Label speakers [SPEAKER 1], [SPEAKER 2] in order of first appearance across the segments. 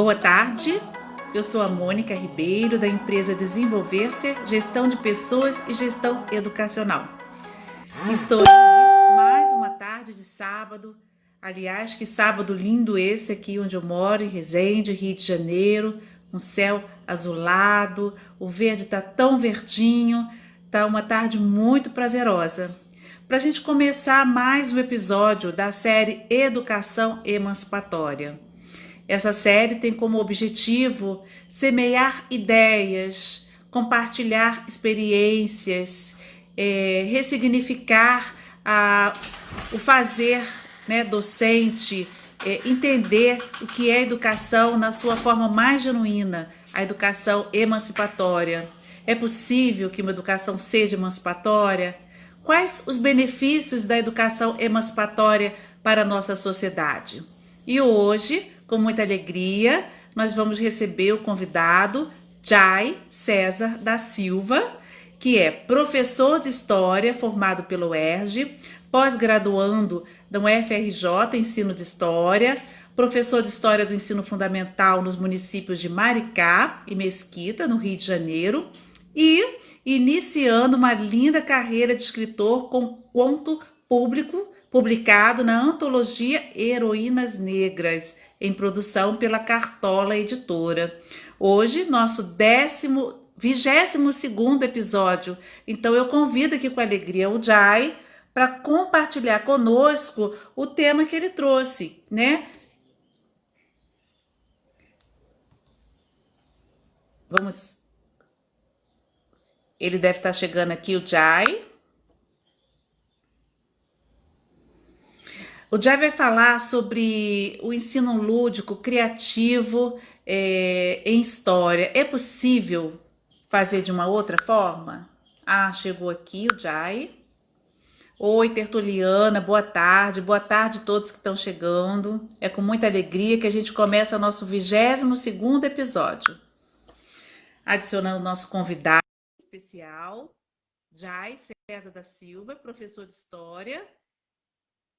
[SPEAKER 1] Boa tarde, eu sou a Mônica Ribeiro, da empresa Desenvolver-se, Gestão de Pessoas e Gestão Educacional. Estou aqui mais uma tarde de sábado, aliás, que sábado lindo esse aqui onde eu moro, em Resende, Rio de Janeiro, um céu azulado, o verde está tão verdinho, está uma tarde muito prazerosa. Para a gente começar mais um episódio da série Educação Emancipatória. Essa série tem como objetivo semear ideias, compartilhar experiências, ressignificar o fazer, né, docente, entender o que é educação na sua forma mais genuína, a educação emancipatória. É possível que uma educação seja emancipatória? Quais os benefícios da educação emancipatória para a nossa sociedade? E hoje, com muita alegria, nós vamos receber o convidado Jai César da Silva, que é professor de História formado pelo UERJ, pós-graduando da UFRJ, Ensino de História, professor de História do Ensino Fundamental nos municípios de Maricá e Mesquita, no Rio de Janeiro, e iniciando uma linda carreira de escritor com conto público publicado na antologia Heroínas Negras, em produção pela Cartola Editora. Hoje, nosso 22º episódio. Então, eu convido aqui com alegria o Jai para compartilhar conosco o tema que ele trouxe, né? Vamos. Ele deve estar chegando aqui, o Jai. O Jai vai falar sobre o ensino lúdico, criativo, em história. É possível fazer de uma outra forma? Ah, chegou aqui o Jai. Oi, Tertuliana, boa tarde. Boa tarde a todos que estão chegando. É com muita alegria que a gente começa o nosso 22º episódio. Adicionando o nosso convidado especial, Jai César da Silva, professor de História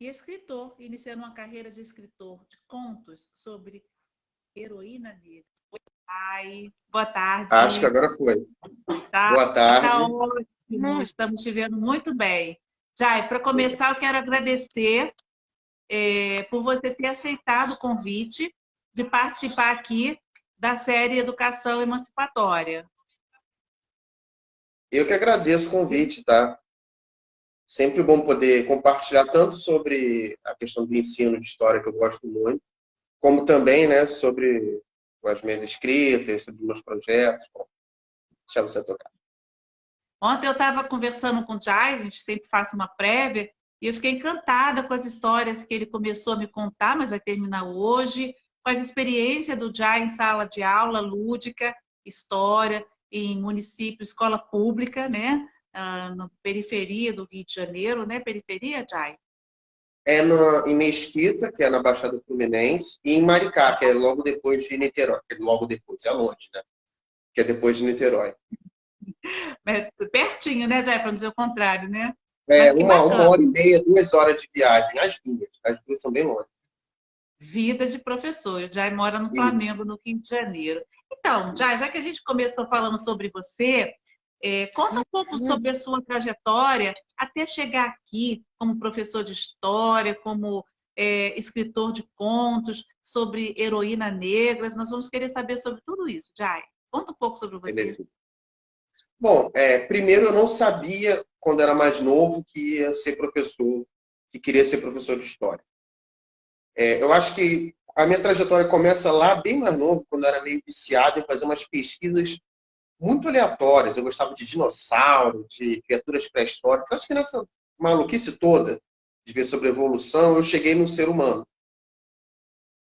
[SPEAKER 1] e escritor, iniciando uma carreira de escritor de contos sobre heroína negra. Oi, boa
[SPEAKER 2] Acho que
[SPEAKER 1] tarde.
[SPEAKER 2] agora foi.
[SPEAKER 1] Tá,
[SPEAKER 2] Boa
[SPEAKER 1] tá
[SPEAKER 2] tarde.
[SPEAKER 1] ótimo, estamos te vendo muito bem. Jai, para começar, eu quero agradecer por você ter aceitado o convite de participar aqui da série Educação Emancipatória.
[SPEAKER 2] Eu que agradeço o convite, tá? Sempre bom poder compartilhar tanto sobre a questão do ensino de história, que eu gosto muito, como também, né, sobre as minhas escritas, sobre os meus projetos. Bom, deixa você tocar.
[SPEAKER 1] Ontem eu estava conversando com o Jai, a gente sempre faz uma prévia, e eu fiquei encantada com as histórias que ele começou a me contar, mas vai terminar hoje, com as experiências do Jai em sala de aula, lúdica, história, em município, escola pública, né? Na periferia do Rio de Janeiro, né? Periferia, Jai?
[SPEAKER 2] Em Mesquita, que é na Baixada Fluminense, e em Maricá, que é logo depois de Niterói. Que é logo depois, é longe, né? Que é depois de Niterói.
[SPEAKER 1] Pertinho, né, Jai? Para não dizer o contrário, né?
[SPEAKER 2] É
[SPEAKER 1] Mas que
[SPEAKER 2] uma
[SPEAKER 1] bacana.
[SPEAKER 2] hora e meia, 2 horas de viagem, as duas. As duas são bem longe.
[SPEAKER 1] Vida de professor. O Jai mora no
[SPEAKER 2] Isso.
[SPEAKER 1] Flamengo, no Rio de Janeiro. Então, Jai, já que a gente começou falando sobre você, conta um pouco sobre a sua trajetória até chegar aqui como professor de história, como escritor de contos, sobre heroína negras. Nós vamos querer saber sobre tudo isso, Jai. Conta um pouco sobre você.
[SPEAKER 2] Beleza. Bom, primeiro eu não sabia, quando era mais novo, que ia ser professor, que queria ser professor de história. Eu acho que a minha trajetória começa lá bem mais novo, quando eu era meio viciado em fazer umas pesquisas muito aleatórias. Eu gostava de dinossauro, de criaturas pré-históricas. Acho que nessa maluquice toda de ver sobre evolução, eu cheguei no ser humano.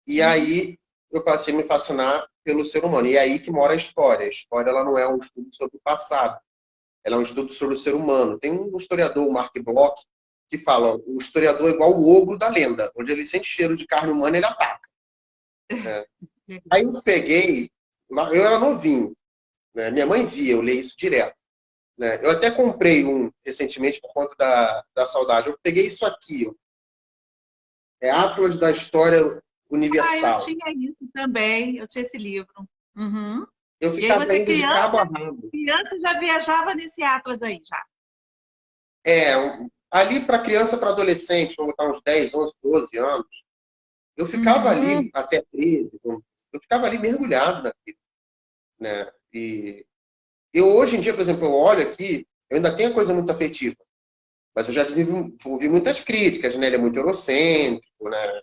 [SPEAKER 2] E aí eu passei a me fascinar pelo ser humano. E é aí que mora a história. A história ela não é um estudo sobre o passado. Ela é um estudo sobre o ser humano. Tem um historiador, o Mark Bloch, que fala: o historiador é igual o ogro da lenda, onde ele sente cheiro de carne humana, ele ataca. Né? Aí eu peguei, eu era novinho, né? Minha mãe via, eu leio isso direto. Né? Eu até comprei um recentemente por conta da saudade. Eu peguei isso aqui, ó. É Atlas da História
[SPEAKER 1] Ah, eu
[SPEAKER 2] universal.
[SPEAKER 1] tinha isso também, eu tinha esse livro. Uhum.
[SPEAKER 2] Eu
[SPEAKER 1] E aí
[SPEAKER 2] ficava
[SPEAKER 1] você
[SPEAKER 2] indo de cabo a rabo.
[SPEAKER 1] criança já viajava nesse Atlas aí, já.
[SPEAKER 2] Ali para criança, para adolescente, vamos botar uns 10, 11, 12 anos, eu ficava
[SPEAKER 1] Uhum.
[SPEAKER 2] ali até 13, eu ficava ali mergulhado naquilo, né? E eu hoje em dia, por exemplo, eu olho aqui, eu ainda tenho coisa muito afetiva, mas eu já ouvi muitas críticas, né? Ele é muito eurocêntrico, né?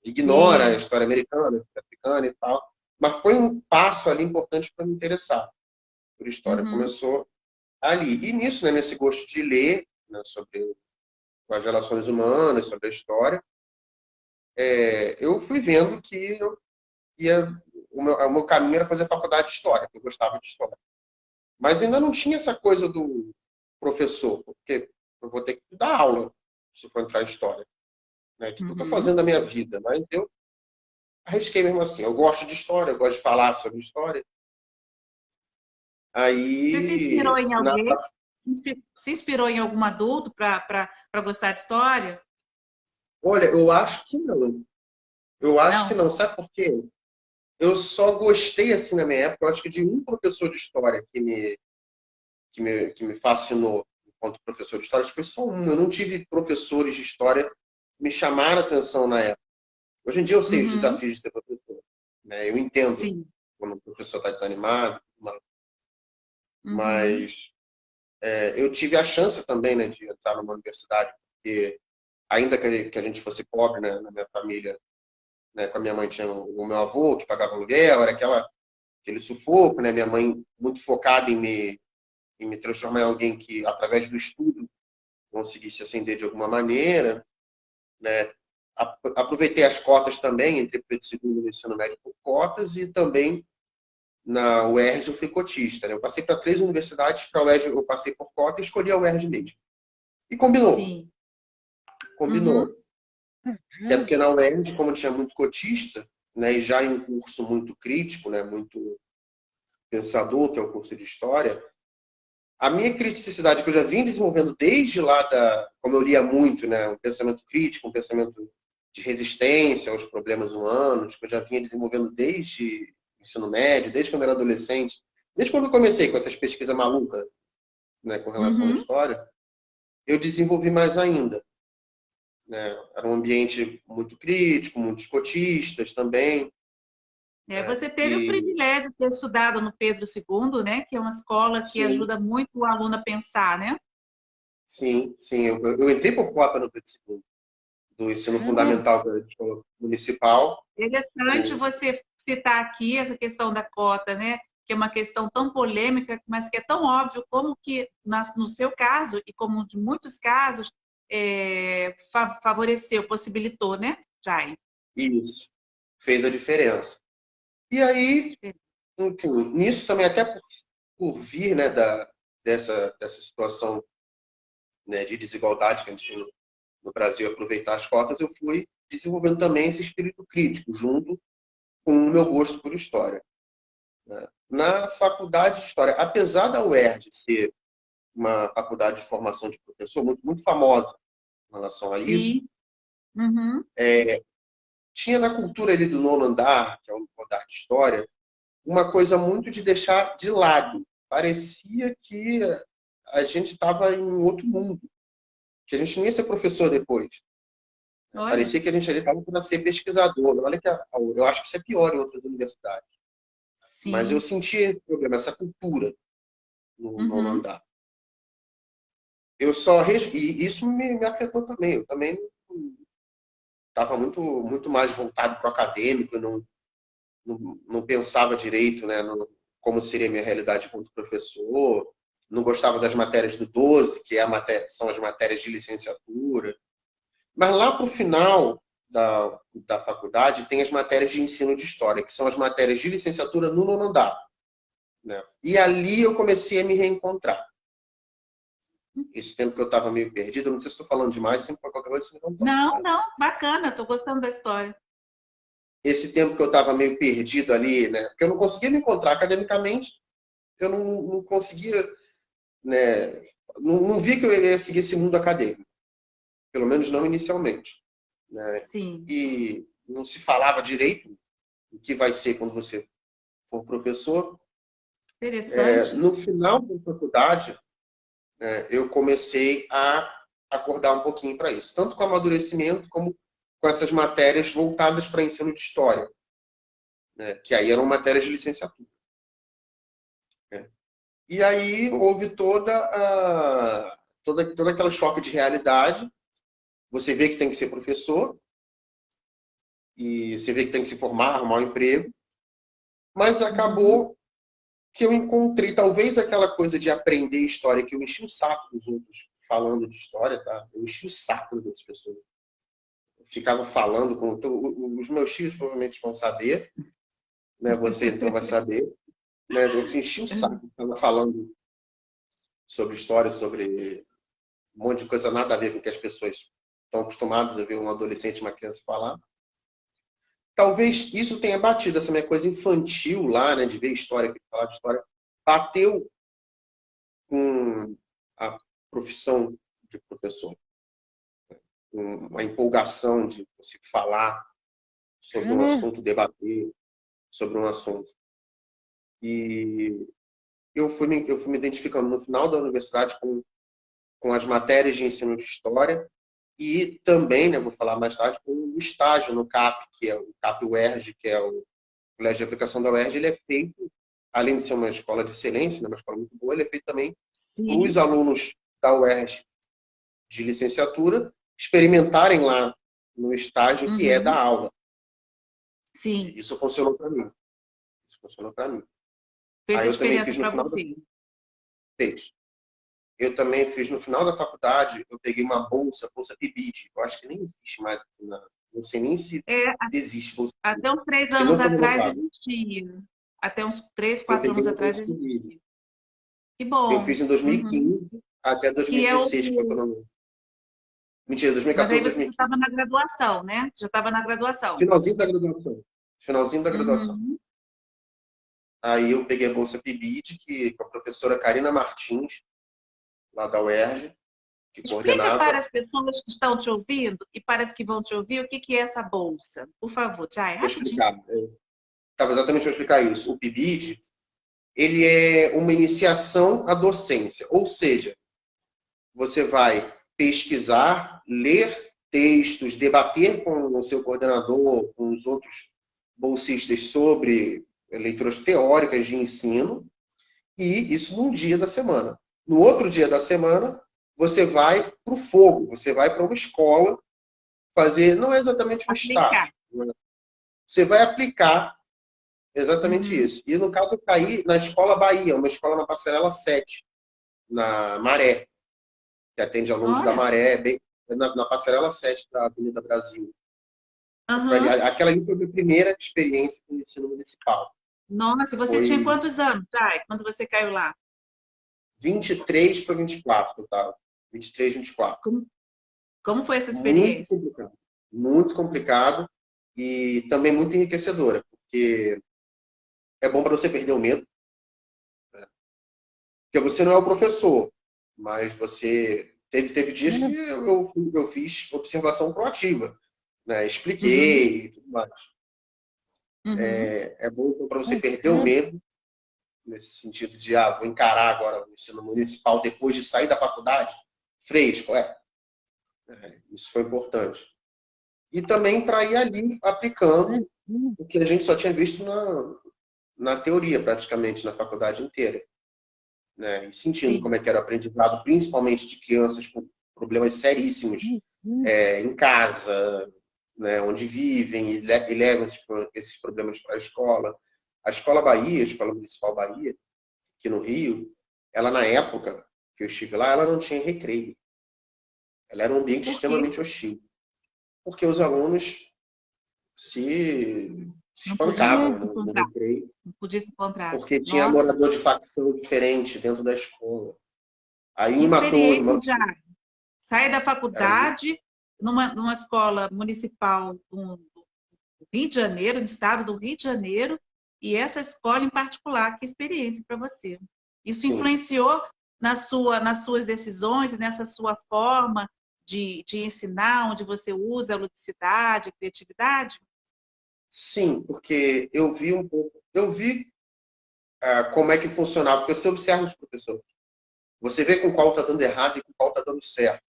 [SPEAKER 2] Ignora a
[SPEAKER 1] Sim.
[SPEAKER 2] história americana, africana e tal. Mas foi um passo ali importante para me interessar por história.
[SPEAKER 1] Uhum.
[SPEAKER 2] Começou ali. E nisso, né, nesse gosto de ler, né, sobre as relações humanas, sobre a história, eu fui vendo que ia, o meu caminho era fazer faculdade de história, que eu gostava de história. Mas ainda não tinha essa coisa do professor, porque eu vou ter que dar aula se for entrar em história. Né? O que eu estou
[SPEAKER 1] Uhum.
[SPEAKER 2] fazendo da minha vida? Mas eu arrisquei mesmo assim. Eu gosto de história, eu gosto de falar sobre história.
[SPEAKER 1] Você se inspirou
[SPEAKER 2] Aí,
[SPEAKER 1] em alguém? Se inspirou em algum adulto para gostar de história?
[SPEAKER 2] olha, eu acho que não. Eu acho que
[SPEAKER 1] Não?
[SPEAKER 2] não. Sabe por quê? Eu só gostei, assim, na minha época, eu acho que de um professor de história que me fascinou enquanto professor de história, acho que foi só um. Eu não tive professores de história que me chamaram a atenção na época. Hoje em dia eu sei os
[SPEAKER 1] Uhum.
[SPEAKER 2] desafios de ser professor. Né? Eu entendo
[SPEAKER 1] Sim.
[SPEAKER 2] quando o professor está desanimado,
[SPEAKER 1] Uhum.
[SPEAKER 2] mas eu tive a chance também, né, de entrar numa universidade, porque ainda que a gente fosse pobre, né, na minha família, né, com a minha mãe tinha o meu avô que pagava aluguel, era aquele sufoco, né, minha mãe muito focada em me transformar em alguém que, através do estudo, conseguisse ascender de alguma maneira, né. Aproveitei as cotas também, entrei para o segundo no ensino médio por cotas e também na UERJ eu fui cotista. Né? Eu passei para 3 universidades, para a UERJ eu passei por cota e escolhi a UERJ mesmo. E combinou,
[SPEAKER 1] Sim. Uhum.
[SPEAKER 2] combinou. Até porque na UERJ, como tinha muito cotista, né, e já em um curso muito crítico, né, muito pensador, que é o curso de História, a minha criticidade que eu já vim desenvolvendo desde lá como eu lia muito, né, um pensamento crítico, um pensamento de resistência aos problemas humanos, que eu já vinha desenvolvendo desde o ensino médio, desde quando eu era adolescente, desde quando eu comecei com essas pesquisas malucas, né, com relação à
[SPEAKER 1] Uhum.
[SPEAKER 2] história, eu desenvolvi mais ainda. Né? Era um ambiente muito crítico, muitos cotistas também.
[SPEAKER 1] É,
[SPEAKER 2] Né?
[SPEAKER 1] você teve o
[SPEAKER 2] E
[SPEAKER 1] privilégio de ter estudado no Pedro II, né? Que é uma escola que
[SPEAKER 2] sim,
[SPEAKER 1] ajuda muito o aluno a pensar, né?
[SPEAKER 2] sim, sim. Eu entrei por cota no Pedro II, do ensino fundamental da escola municipal.
[SPEAKER 1] Interessante
[SPEAKER 2] O,
[SPEAKER 1] você citar aqui essa questão da cota, né? Que é uma questão tão polêmica, mas que é tão óbvio como que, no seu caso, e como de muitos casos, favoreceu, possibilitou, né, Jai?
[SPEAKER 2] isso fez a diferença. E aí, enfim, nisso também, até por vir, né, dessa situação, né, de desigualdade que a gente tem no Brasil, aproveitar as cotas, eu fui desenvolvendo também esse espírito crítico, junto com o meu gosto por história. Né? Na faculdade de História, apesar da UERJ ser uma faculdade de formação de professor muito, muito famosa em relação a isso,
[SPEAKER 1] Sim. Uhum.
[SPEAKER 2] tinha na cultura ali do nono andar, que é o andar de História, uma coisa muito de deixar de lado. Parecia que a gente estava em outro mundo, que a gente não ia ser professor depois.
[SPEAKER 1] Olha,
[SPEAKER 2] Parecia que a gente ali estava para ser pesquisador. Olha que eu acho que isso é pior em outras universidades. Mas eu
[SPEAKER 1] sim.
[SPEAKER 2] senti esse problema, essa cultura no nono
[SPEAKER 1] Uhum.
[SPEAKER 2] andar. E isso me afetou também. Eu também estava muito muito mais voltado para o acadêmico, não pensava direito, né, como seria a minha realidade enquanto professor. Não gostava das matérias do 12, que são as matérias de licenciatura. Mas lá para o final da faculdade tem as matérias de ensino de história, que são as matérias de licenciatura no nono andar. Né? E ali eu comecei a me reencontrar. Esse tempo que eu estava meio perdido, eu não sei se estou falando demais, sempre para qualquer coisa você me dá um toque.
[SPEAKER 1] Não,
[SPEAKER 2] Tá?
[SPEAKER 1] não, bacana, estou gostando da história.
[SPEAKER 2] Esse tempo que eu estava meio perdido ali, né? Porque eu não conseguia me encontrar academicamente, eu não conseguia, né? Não vi que eu ia seguir esse mundo acadêmico, pelo menos não inicialmente. Né?
[SPEAKER 1] Sim.
[SPEAKER 2] E não se falava direito o que vai ser quando você for professor.
[SPEAKER 1] Interessante.
[SPEAKER 2] No final da faculdade, eu comecei a acordar um pouquinho para isso, tanto com amadurecimento como com essas matérias voltadas para ensino de história, né, que aí eram matérias de licenciatura. Né? E aí houve todo aquele choque de realidade. Você vê que tem que ser professor, e você vê que tem que se formar, arrumar um emprego, mas acabou que eu encontrei, talvez aquela coisa de aprender história, que eu enchi o saco dos outros falando de história, tá? Eu enchi o saco das outras pessoas. Eu ficava falando com... Os meus filhos provavelmente vão saber, né? Você então vai saber. Né? Eu enchi o saco, estava falando sobre história, sobre um monte de coisa nada a ver com o que as pessoas estão acostumadas a ver um adolescente, uma criança falar. Talvez isso tenha batido, essa minha coisa infantil lá, né, de ver história, falar de história, bateu com a profissão de professor, com uma empolgação de você falar sobre um assunto, debater sobre um assunto. E eu fui me identificando no final da universidade com as matérias de ensino de história e também, né, vou falar mais tarde, com o estágio no CAP, que é o CAP-UERJ, que é o Colégio de Aplicação da UERJ. Ele é feito, além de ser uma escola de excelência, né, uma escola muito boa, ele é feito também para os alunos da UERJ de licenciatura experimentarem lá no estágio que é da aula.
[SPEAKER 1] Sim.
[SPEAKER 2] Isso funcionou para mim. Isso funcionou para mim.
[SPEAKER 1] Fez
[SPEAKER 2] Aí
[SPEAKER 1] a
[SPEAKER 2] eu também
[SPEAKER 1] diferença
[SPEAKER 2] fiz no
[SPEAKER 1] para
[SPEAKER 2] final
[SPEAKER 1] você.
[SPEAKER 2] Fez. Eu também fiz no final da faculdade, eu peguei uma bolsa PIBID. Eu acho que nem existe mais. Não sei nem se existe bolsa PIBID.
[SPEAKER 1] Até uns 3
[SPEAKER 2] Que
[SPEAKER 1] anos
[SPEAKER 2] não foi
[SPEAKER 1] atrás
[SPEAKER 2] renovado.
[SPEAKER 1] existia. Até uns 3,
[SPEAKER 2] Eu
[SPEAKER 1] 4
[SPEAKER 2] peguei
[SPEAKER 1] anos
[SPEAKER 2] uma
[SPEAKER 1] atrás
[SPEAKER 2] bolsa
[SPEAKER 1] existia.
[SPEAKER 2] PIBID.
[SPEAKER 1] Que
[SPEAKER 2] Eu
[SPEAKER 1] bom.
[SPEAKER 2] fiz em 2015 até
[SPEAKER 1] Que é
[SPEAKER 2] 2016, que foi quando eu... Mentira,
[SPEAKER 1] Mas aí
[SPEAKER 2] 2014,
[SPEAKER 1] você já
[SPEAKER 2] 2015.
[SPEAKER 1] estava na graduação, né? Já estava na graduação.
[SPEAKER 2] Finalzinho da graduação. Finalzinho da graduação.
[SPEAKER 1] Uhum.
[SPEAKER 2] Aí eu peguei a bolsa PIBID, que com a professora Karina Martins, lá da UERJ, que
[SPEAKER 1] Explica para
[SPEAKER 2] coordenava.
[SPEAKER 1] as pessoas que estão te ouvindo e para as que vão te ouvir o que é essa bolsa. Por favor, Chay,
[SPEAKER 2] Vou
[SPEAKER 1] rapidinho.
[SPEAKER 2] explicar. Estava exatamente para explicar isso. O PIBID, ele é uma iniciação à docência, ou seja, você vai pesquisar, ler textos, debater com o seu coordenador, com os outros bolsistas sobre leituras teóricas de ensino, e isso num dia da semana. No outro dia da semana, você vai para o fogo, você vai para uma escola fazer, não é exatamente um
[SPEAKER 1] Aplicar.
[SPEAKER 2] estágio, né? Você vai aplicar exatamente isso. E no caso eu caí na Escola Bahia, uma escola na Passarela 7, na Maré, que atende alunos da
[SPEAKER 1] Olha.
[SPEAKER 2] Maré, bem, na Passarela 7 da Avenida Brasil. Aquela ali foi a minha primeira experiência com o ensino municipal.
[SPEAKER 1] Nossa, você tinha
[SPEAKER 2] Foi
[SPEAKER 1] quantos anos, Chay, quando você caiu lá?
[SPEAKER 2] 23 para 24 que eu estava. 23, 24.
[SPEAKER 1] Como foi essa
[SPEAKER 2] Muito
[SPEAKER 1] experiência?
[SPEAKER 2] complicado. Muito complicado e também muito enriquecedora, porque é bom para você perder o medo. Né? Porque você não é o professor, mas você... Teve dias que eu fiz observação proativa. Né? Expliquei e tudo mais. É bom para você perder o medo, nesse sentido de, vou encarar agora o ensino municipal depois de sair da faculdade, fresco, isso foi importante. E também para ir ali aplicando o que a gente só tinha visto na teoria, praticamente, na faculdade inteira. Né? E sentindo como é que era o aprendizado, principalmente de crianças com problemas seríssimos em casa, né, onde vivem e levam esses problemas para a escola. A Escola Bahia, a Escola Municipal Bahia, aqui no Rio, ela na época que eu estive lá, ela não tinha recreio. Ela era um ambiente
[SPEAKER 1] Por quê?
[SPEAKER 2] extremamente hostil. Porque os alunos se
[SPEAKER 1] Não podia
[SPEAKER 2] espancavam
[SPEAKER 1] se
[SPEAKER 2] no
[SPEAKER 1] encontrar.
[SPEAKER 2] recreio,
[SPEAKER 1] Não podia se encontrar.
[SPEAKER 2] porque tinha
[SPEAKER 1] Nossa,
[SPEAKER 2] morador de facção diferente dentro da escola. Aí
[SPEAKER 1] que
[SPEAKER 2] um matou,
[SPEAKER 1] experiência, Jai. Sai da faculdade numa escola municipal do Rio de Janeiro, no estado do Rio de Janeiro, e essa escola em particular, que experiência para você. Isso
[SPEAKER 2] sim,
[SPEAKER 1] influenciou nas suas decisões, nessa sua forma de ensinar, onde você usa a ludicidade, a criatividade?
[SPEAKER 2] sim, porque eu vi um pouco, eu vi como é que funcionava, porque você observa os professores. Você vê com qual está dando errado e com qual está dando certo,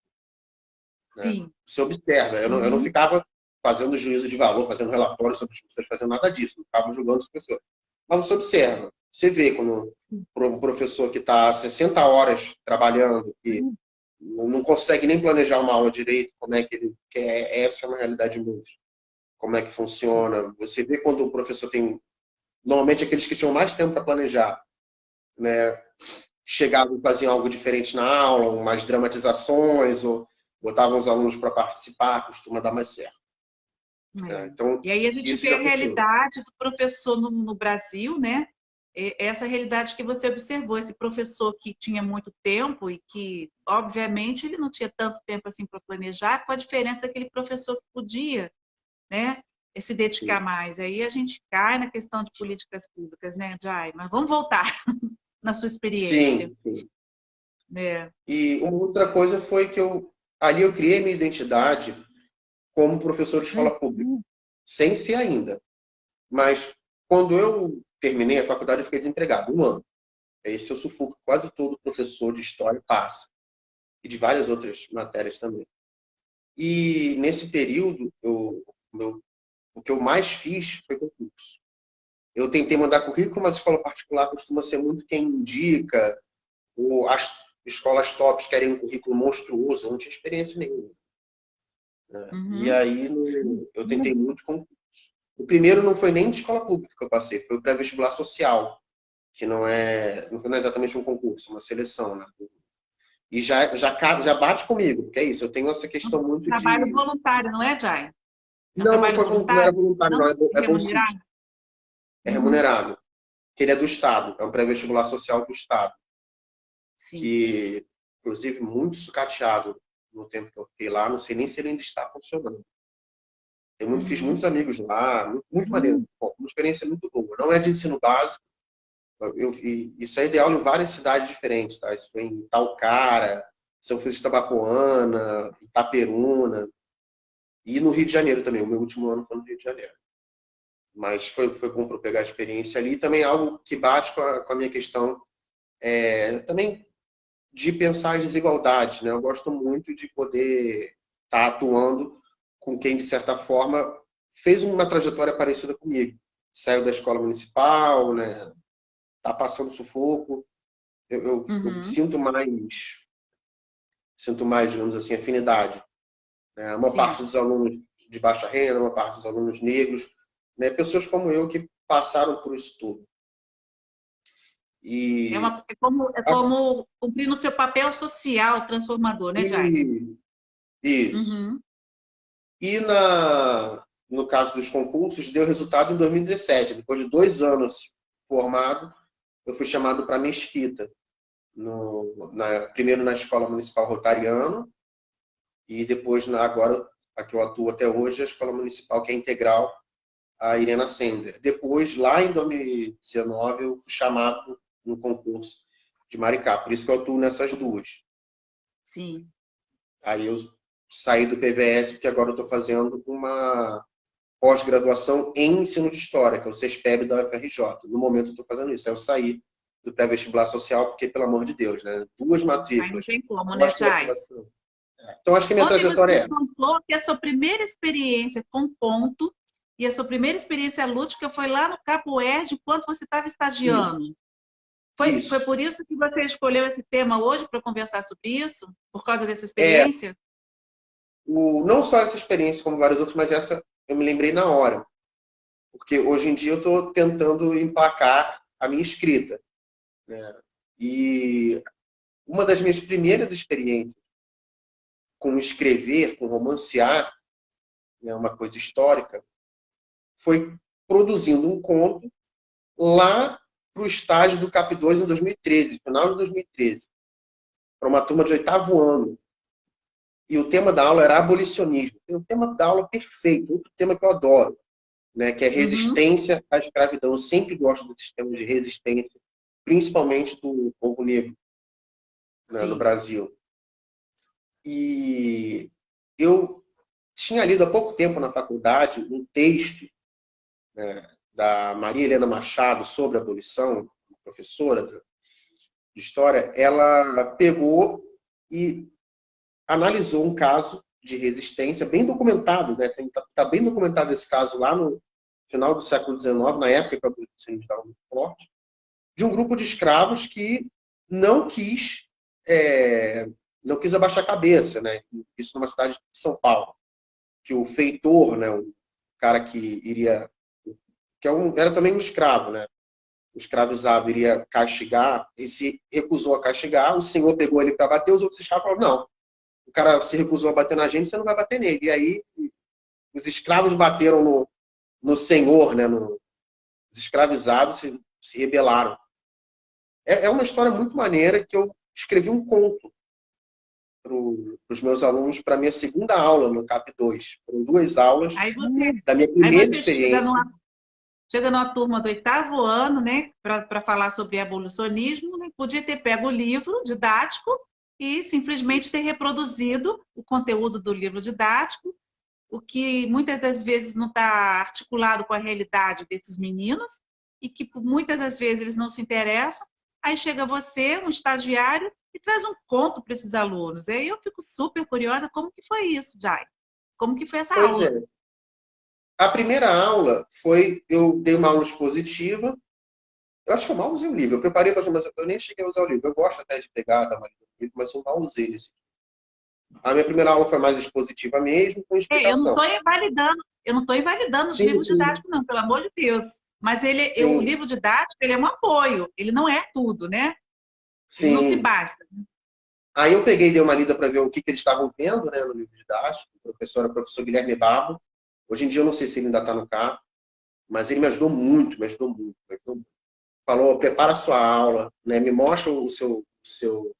[SPEAKER 2] né?
[SPEAKER 1] Sim.
[SPEAKER 2] Você observa. Eu não
[SPEAKER 1] Uhum.
[SPEAKER 2] ficava fazendo juízo de valor, fazendo relatório sobre as pessoas, fazendo nada disso. Não ficava julgando as pessoas. Mas você observa. Você vê quando um professor que está 60 horas trabalhando, que não consegue nem planejar uma aula direito, como é que ele quer. Essa é uma realidade muito. Como é que
[SPEAKER 1] Sim.
[SPEAKER 2] funciona. Você vê quando o professor tem. Normalmente, aqueles que tinham mais tempo para planejar, né? Chegavam e faziam algo diferente na aula, umas dramatizações, ou botavam os alunos para participar, costuma dar mais certo, né?
[SPEAKER 1] É.
[SPEAKER 2] Então,
[SPEAKER 1] E aí a gente
[SPEAKER 2] isso
[SPEAKER 1] vê
[SPEAKER 2] já
[SPEAKER 1] a
[SPEAKER 2] funcionou.
[SPEAKER 1] realidade do professor no Brasil, né? Essa realidade que você observou, esse professor que tinha muito tempo e que, obviamente, ele não tinha tanto tempo assim para planejar, com a diferença daquele professor que podia, né, se dedicar
[SPEAKER 2] Sim,
[SPEAKER 1] mais. Aí a gente cai na questão de políticas públicas, né, Jai? Mas vamos voltar na sua experiência,
[SPEAKER 2] sim, sim.
[SPEAKER 1] né?
[SPEAKER 2] E uma outra coisa foi que ali eu criei minha identidade como professor de escola pública,
[SPEAKER 1] Uhum.
[SPEAKER 2] sem ser ainda. Mas quando eu terminei a faculdade, eu fiquei desempregado, um ano. Esse é o sufoco que quase todo professor de história passa, e de várias outras matérias também. E nesse período, o que eu mais fiz foi concurso. Eu tentei mandar currículo, mas a escola particular costuma ser muito quem indica, ou as escolas tops querem um currículo monstruoso, eu não tinha experiência nenhuma, né? E
[SPEAKER 1] Uhum.
[SPEAKER 2] aí eu tentei muito concurso. O primeiro não foi nem de escola pública que eu passei, foi o pré-vestibular social, que não é exatamente um concurso, uma seleção, né? E já bate comigo, porque é isso, eu tenho essa questão muito
[SPEAKER 1] Trabalho
[SPEAKER 2] de.
[SPEAKER 1] voluntário, não é, Jai? É um
[SPEAKER 2] Não, não
[SPEAKER 1] trabalho
[SPEAKER 2] foi, não era
[SPEAKER 1] voluntário?
[SPEAKER 2] voluntário, não,
[SPEAKER 1] Não?
[SPEAKER 2] é bolsista,
[SPEAKER 1] Remunerado?
[SPEAKER 2] é
[SPEAKER 1] Uhum.
[SPEAKER 2] remunerado, que ele é do Estado, é um pré-vestibular social do Estado,
[SPEAKER 1] Sim.
[SPEAKER 2] que, inclusive, muito sucateado no tempo que eu fiquei lá, não sei nem se ele ainda está funcionando. Fiz
[SPEAKER 1] Uhum.
[SPEAKER 2] muitos amigos lá, muito, muito maneiro. Bom, uma experiência muito boa. Não é de ensino básico, isso é ideal em várias cidades diferentes, tá? Isso foi em Talcara, São Francisco de Itabapoana, Itaperuna, e no Rio de Janeiro também. O meu último ano foi no Rio de Janeiro. Mas foi bom para eu pegar a experiência ali. E também algo que bate com a minha questão também de pensar as desigualdades, né? Eu gosto muito de poder estar atuando com quem, de certa forma, fez uma trajetória parecida comigo. Saiu da escola municipal, né? Tá passando sufoco. Eu
[SPEAKER 1] Uhum.
[SPEAKER 2] sinto mais, digamos assim, afinidade, né? Uma
[SPEAKER 1] Sim.
[SPEAKER 2] parte dos alunos de baixa renda, uma parte dos alunos negros, né? Pessoas como eu que passaram por isso tudo. E,
[SPEAKER 1] É como cumprir no seu papel social transformador, né, Jai?
[SPEAKER 2] e isso.
[SPEAKER 1] Uhum.
[SPEAKER 2] E no caso dos concursos, deu resultado em 2017. Depois de 2 anos formado, eu fui chamado para Mesquita, primeiro na Escola Municipal Rotariano, e depois, agora, a que eu atuo até hoje, a Escola Municipal, que é integral, a Irena Sender. Depois, lá em 2019, eu fui chamado no concurso de Maricá. Por isso que eu atuo nessas duas.
[SPEAKER 1] Sim.
[SPEAKER 2] Aí eu saí do PVS, porque agora eu estou fazendo uma pós-graduação em ensino de história, que é o CESPEB da UFRJ. No momento eu estou fazendo isso. Aí eu saí do pré-vestibular social, porque, pelo amor de Deus, né? Duas
[SPEAKER 1] Aí não
[SPEAKER 2] matrículas,
[SPEAKER 1] tem como, né, Jai?
[SPEAKER 2] pós-graduação. Então, acho que a minha
[SPEAKER 1] Ontem você
[SPEAKER 2] trajetória
[SPEAKER 1] me
[SPEAKER 2] é essa.
[SPEAKER 1] contou que a sua primeira experiência com ponto e a sua primeira experiência lúdica foi lá no Capoeird, enquanto você estava
[SPEAKER 2] Isso.
[SPEAKER 1] estagiando. Foi
[SPEAKER 2] Isso.
[SPEAKER 1] por isso que você escolheu esse tema hoje para conversar sobre isso? Por causa dessa
[SPEAKER 2] É,
[SPEAKER 1] experiência?
[SPEAKER 2] não só essa experiência, como várias outras, mas essa eu me lembrei na hora. Porque hoje em dia eu estou tentando emplacar a minha escrita, né? E uma das minhas primeiras experiências com escrever, com romancear, né, uma coisa histórica, foi produzindo um conto lá para o estágio do CAP 2 em 2013, final de 2013, para uma turma de oitavo ano. E o tema da aula era abolicionismo. E o tema da aula perfeito, outro tema que eu adoro, né, que é
[SPEAKER 1] Uhum.
[SPEAKER 2] resistência à escravidão. Eu sempre gosto desses temas de resistência, principalmente do povo negro, né, no
[SPEAKER 1] Sim.
[SPEAKER 2] Brasil. E eu tinha lido há pouco tempo na faculdade um texto da Maria Helena Machado sobre a abolição, professora de história, ela pegou e analisou um caso de resistência bem documentado, né? Tá bem documentado esse caso lá no final do século XIX, na época que a abolição estava muito forte, de um grupo de escravos que não quis não quis abaixar a cabeça, né? Isso numa cidade de São Paulo, que o feitor, né, o cara que iria, era também um escravo, né? O escravizado iria castigar, e se recusou a castigar, o senhor pegou ele para bater, os outros escravos falaram, não, o cara se recusou a bater na gente, você não vai bater nele. E aí os escravos bateram no senhor, né? Os escravizados se rebelaram. É uma história muito maneira que eu escrevi um conto para os meus alunos para a minha segunda aula no CAP 2. Foram 2 aulas
[SPEAKER 1] Aí você,
[SPEAKER 2] da minha
[SPEAKER 1] aí
[SPEAKER 2] primeira
[SPEAKER 1] você
[SPEAKER 2] experiência.
[SPEAKER 1] chega numa turma do 8º ano, né, para falar sobre abolicionismo, né, podia ter pego o livro didático e simplesmente ter reproduzido o conteúdo do livro didático, o que muitas das vezes não está articulado com a realidade desses meninos e que muitas das vezes eles não se interessam. Aí chega você, um estagiário, e traz um conto para esses alunos. Aí eu fico super curiosa como que foi isso, Jai? Como que foi essa
[SPEAKER 2] Pois
[SPEAKER 1] aula?
[SPEAKER 2] é. A primeira aula foi, eu dei uma aula expositiva. Eu acho que eu mal usei o livro. Eu preparei, mas eu nem cheguei a usar o livro. Eu gosto até de pegar, dar uma lida no livro, mas eu mal usei esse. A minha primeira aula foi mais expositiva mesmo, com
[SPEAKER 1] Eu não
[SPEAKER 2] explicação.
[SPEAKER 1] estou invalidando, eu não estou invalidando os
[SPEAKER 2] Sim,
[SPEAKER 1] livros
[SPEAKER 2] sim,
[SPEAKER 1] didáticos, não, pelo amor de Deus. Mas o
[SPEAKER 2] sim,
[SPEAKER 1] livro didático ele é um apoio, ele não é tudo, né? Ele não se
[SPEAKER 2] sim.
[SPEAKER 1] basta.
[SPEAKER 2] Aí eu peguei e dei uma lida para ver o que eles estavam vendo, né, no livro didático. O professor era o professor Guilherme Babo. Hoje em dia eu não sei se ele ainda está no CAP, mas ele me ajudou muito, me ajudou muito, me ajudou muito. Falou, prepara a sua aula, né, me mostra o seu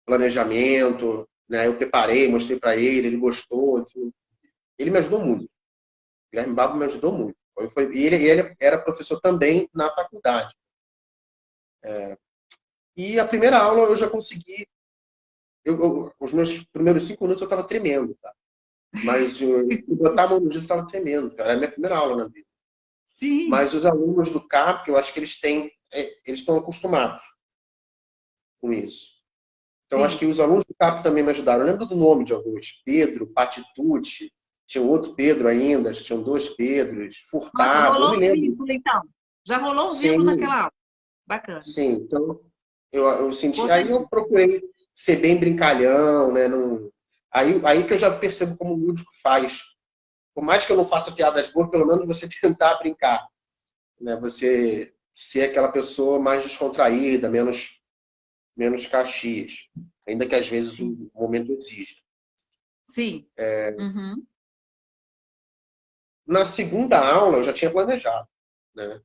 [SPEAKER 2] planejamento, né? Eu preparei, mostrei para ele gostou. Enfim. Ele me ajudou muito. O Guilherme Babo me ajudou muito. E ele era professor também na faculdade. E a primeira aula eu já consegui. Os meus primeiros 5 minutos eu estava tremendo, tá? Mas eu botar a mão no giz, eu estava tremendo. Era a minha primeira aula na vida.
[SPEAKER 1] Sim,
[SPEAKER 2] Mas os alunos do CAP, eu acho que eles estão acostumados com isso. Então, acho
[SPEAKER 1] sim.
[SPEAKER 2] que os alunos do CAP também me ajudaram. Eu lembro do nome de alguns. Pedro, Patitucci, tinha um outro Pedro ainda, tinham 2 Pedros,
[SPEAKER 1] Nossa,
[SPEAKER 2] Furtado, eu
[SPEAKER 1] rolou
[SPEAKER 2] me
[SPEAKER 1] um
[SPEAKER 2] lembro.
[SPEAKER 1] vínculo, então. Já rolou um vínculo
[SPEAKER 2] Sim,
[SPEAKER 1] naquela aula. Bacana.
[SPEAKER 2] sim. Então, eu senti. Aí eu
[SPEAKER 1] Importantíssimo.
[SPEAKER 2] procurei ser bem brincalhão, né? Não, aí que eu já percebo como o lúdico faz. Por mais que eu não faça piadas boas, pelo menos você tentar brincar, né? Você ser aquela pessoa mais descontraída, menos caxias, ainda que às vezes
[SPEAKER 1] Sim,
[SPEAKER 2] o momento exija.
[SPEAKER 1] sim. Uhum.
[SPEAKER 2] Na segunda aula, eu já tinha planejado, né?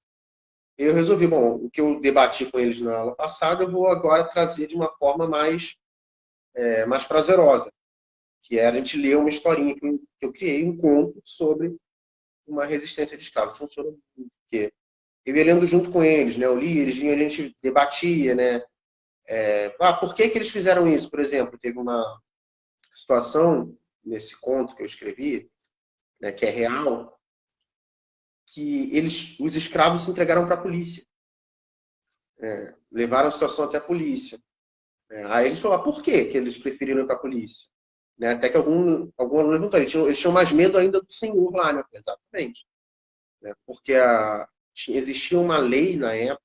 [SPEAKER 2] Eu resolvi, bom, o que eu debati com eles na aula passada, eu vou agora trazer de uma forma mais prazerosa, que era a gente ler uma historinha que eu criei, um conto sobre uma resistência de escravos. Funciona muito, porque eu ia lendo junto com eles, né? Eu li, eles vinham, a gente debatia, né? Por que eles fizeram isso? Por exemplo, teve uma situação nesse conto que eu escrevi, né, que é real, que os escravos se entregaram para a polícia. Levaram a situação até a polícia. Aí eles falaram, por que eles preferiram ir para a polícia? Né? Até que algum aluno perguntou, eles tinham mais medo ainda do senhor lá, né? Exatamente. Né? Porque existia uma lei na época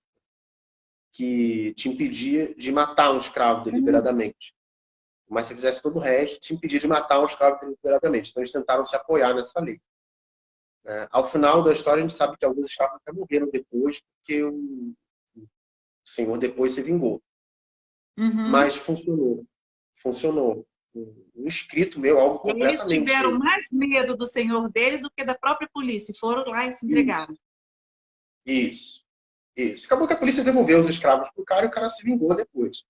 [SPEAKER 2] que te impedia de matar um escravo deliberadamente. Mas se fizesse todo o resto, te impedia de matar um escravo deliberadamente. Então eles tentaram se apoiar nessa lei. Né? Ao final da história, a gente sabe que alguns escravos até morreram depois, porque o senhor depois se vingou.
[SPEAKER 1] Uhum.
[SPEAKER 2] Mas funcionou. Funcionou. Um escrito meu, algo
[SPEAKER 1] E aí eles tiveram
[SPEAKER 2] completamente.
[SPEAKER 1] mais medo do senhor deles do que da própria polícia. Foram lá e se entregaram.
[SPEAKER 2] Isso, isso, isso. Acabou que a polícia devolveu os escravos pro cara e o cara se vingou depois.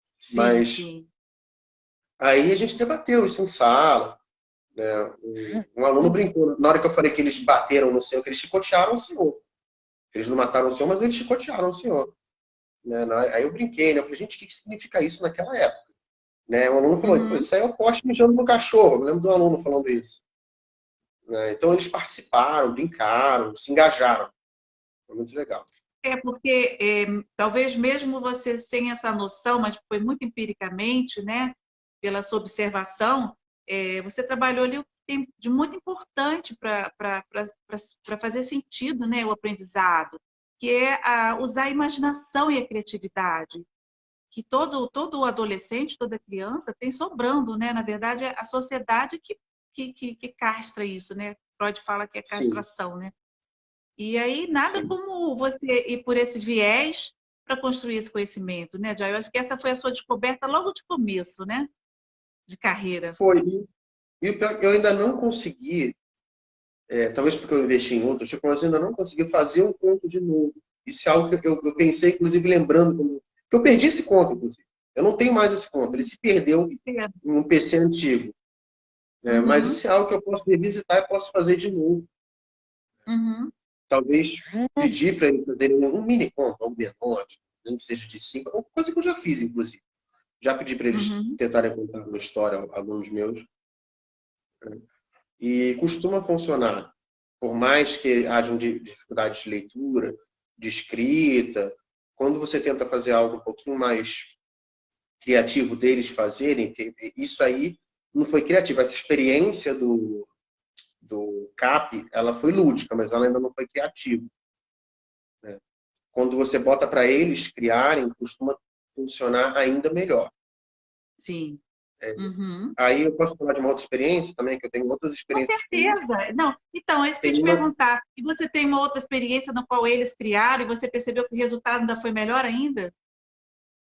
[SPEAKER 1] Sim,
[SPEAKER 2] Mas
[SPEAKER 1] sim.
[SPEAKER 2] aí a gente debateu isso em sala. Né? Um aluno brincou. Na hora que eu falei que eles bateram no senhor, que eles chicotearam o senhor. Eles não mataram o senhor, mas eles chicotearam o senhor. Né? Aí eu brinquei, né? Eu falei, gente, o que significa isso naquela época? Né? O aluno falou, pô,
[SPEAKER 1] Uhum.
[SPEAKER 2] isso aí é o poste mijando no cachorro. Eu lembro do aluno falando isso. né? Então eles participaram, brincaram, se engajaram. Foi muito legal.
[SPEAKER 1] Porque talvez mesmo você sem essa noção, mas foi muito empiricamente, né, pela sua observação, você trabalhou ali o que tem de muito importante para fazer sentido, né, o aprendizado, que é usar a imaginação e a criatividade, que todo adolescente, toda criança tem sobrando, né? Na verdade, é a sociedade que castra isso, né? Freud fala que é
[SPEAKER 2] Sim,
[SPEAKER 1] castração, né? E aí, nada
[SPEAKER 2] sim.
[SPEAKER 1] como você ir por esse viés para construir esse conhecimento, né, Jai? Eu acho que essa foi a sua descoberta logo de começo, né, de carreira.
[SPEAKER 2] Foi. E o pior, é que eu ainda não consegui, talvez porque eu investi em outros, mas eu ainda não consegui fazer um conto de novo. Isso é algo que eu pensei, inclusive, lembrando, que eu perdi esse conto, inclusive. Eu não tenho mais esse conto, ele se perdeu em um PC antigo. Mas
[SPEAKER 1] Uhum,
[SPEAKER 2] isso é algo que eu posso revisitar e posso fazer de novo.
[SPEAKER 1] uhum,
[SPEAKER 2] Talvez pedir para eles fazerem um mini conto, algo menor, nem que seja de 5, coisa que eu já fiz, inclusive. Já pedi para eles
[SPEAKER 1] uhum.
[SPEAKER 2] tentarem contar uma história, alunos meus, e costuma funcionar. Por mais que hajam dificuldades de leitura, de escrita, quando você tenta fazer algo um pouquinho mais criativo deles fazerem, isso aí não foi criativo. Essa experiência do CAP, ela foi lúdica, mas ela ainda não foi criativa. Quando você bota para eles criarem, costuma funcionar ainda melhor.
[SPEAKER 1] Sim. Uhum.
[SPEAKER 2] Aí eu posso falar de uma outra experiência também, que eu tenho outras
[SPEAKER 1] Com
[SPEAKER 2] experiências com isso.
[SPEAKER 1] certeza. Não, então, é isso que eu ia
[SPEAKER 2] Tem
[SPEAKER 1] te
[SPEAKER 2] uma,
[SPEAKER 1] perguntar. E você tem uma outra experiência na qual eles criaram e você percebeu que o resultado ainda foi melhor ainda?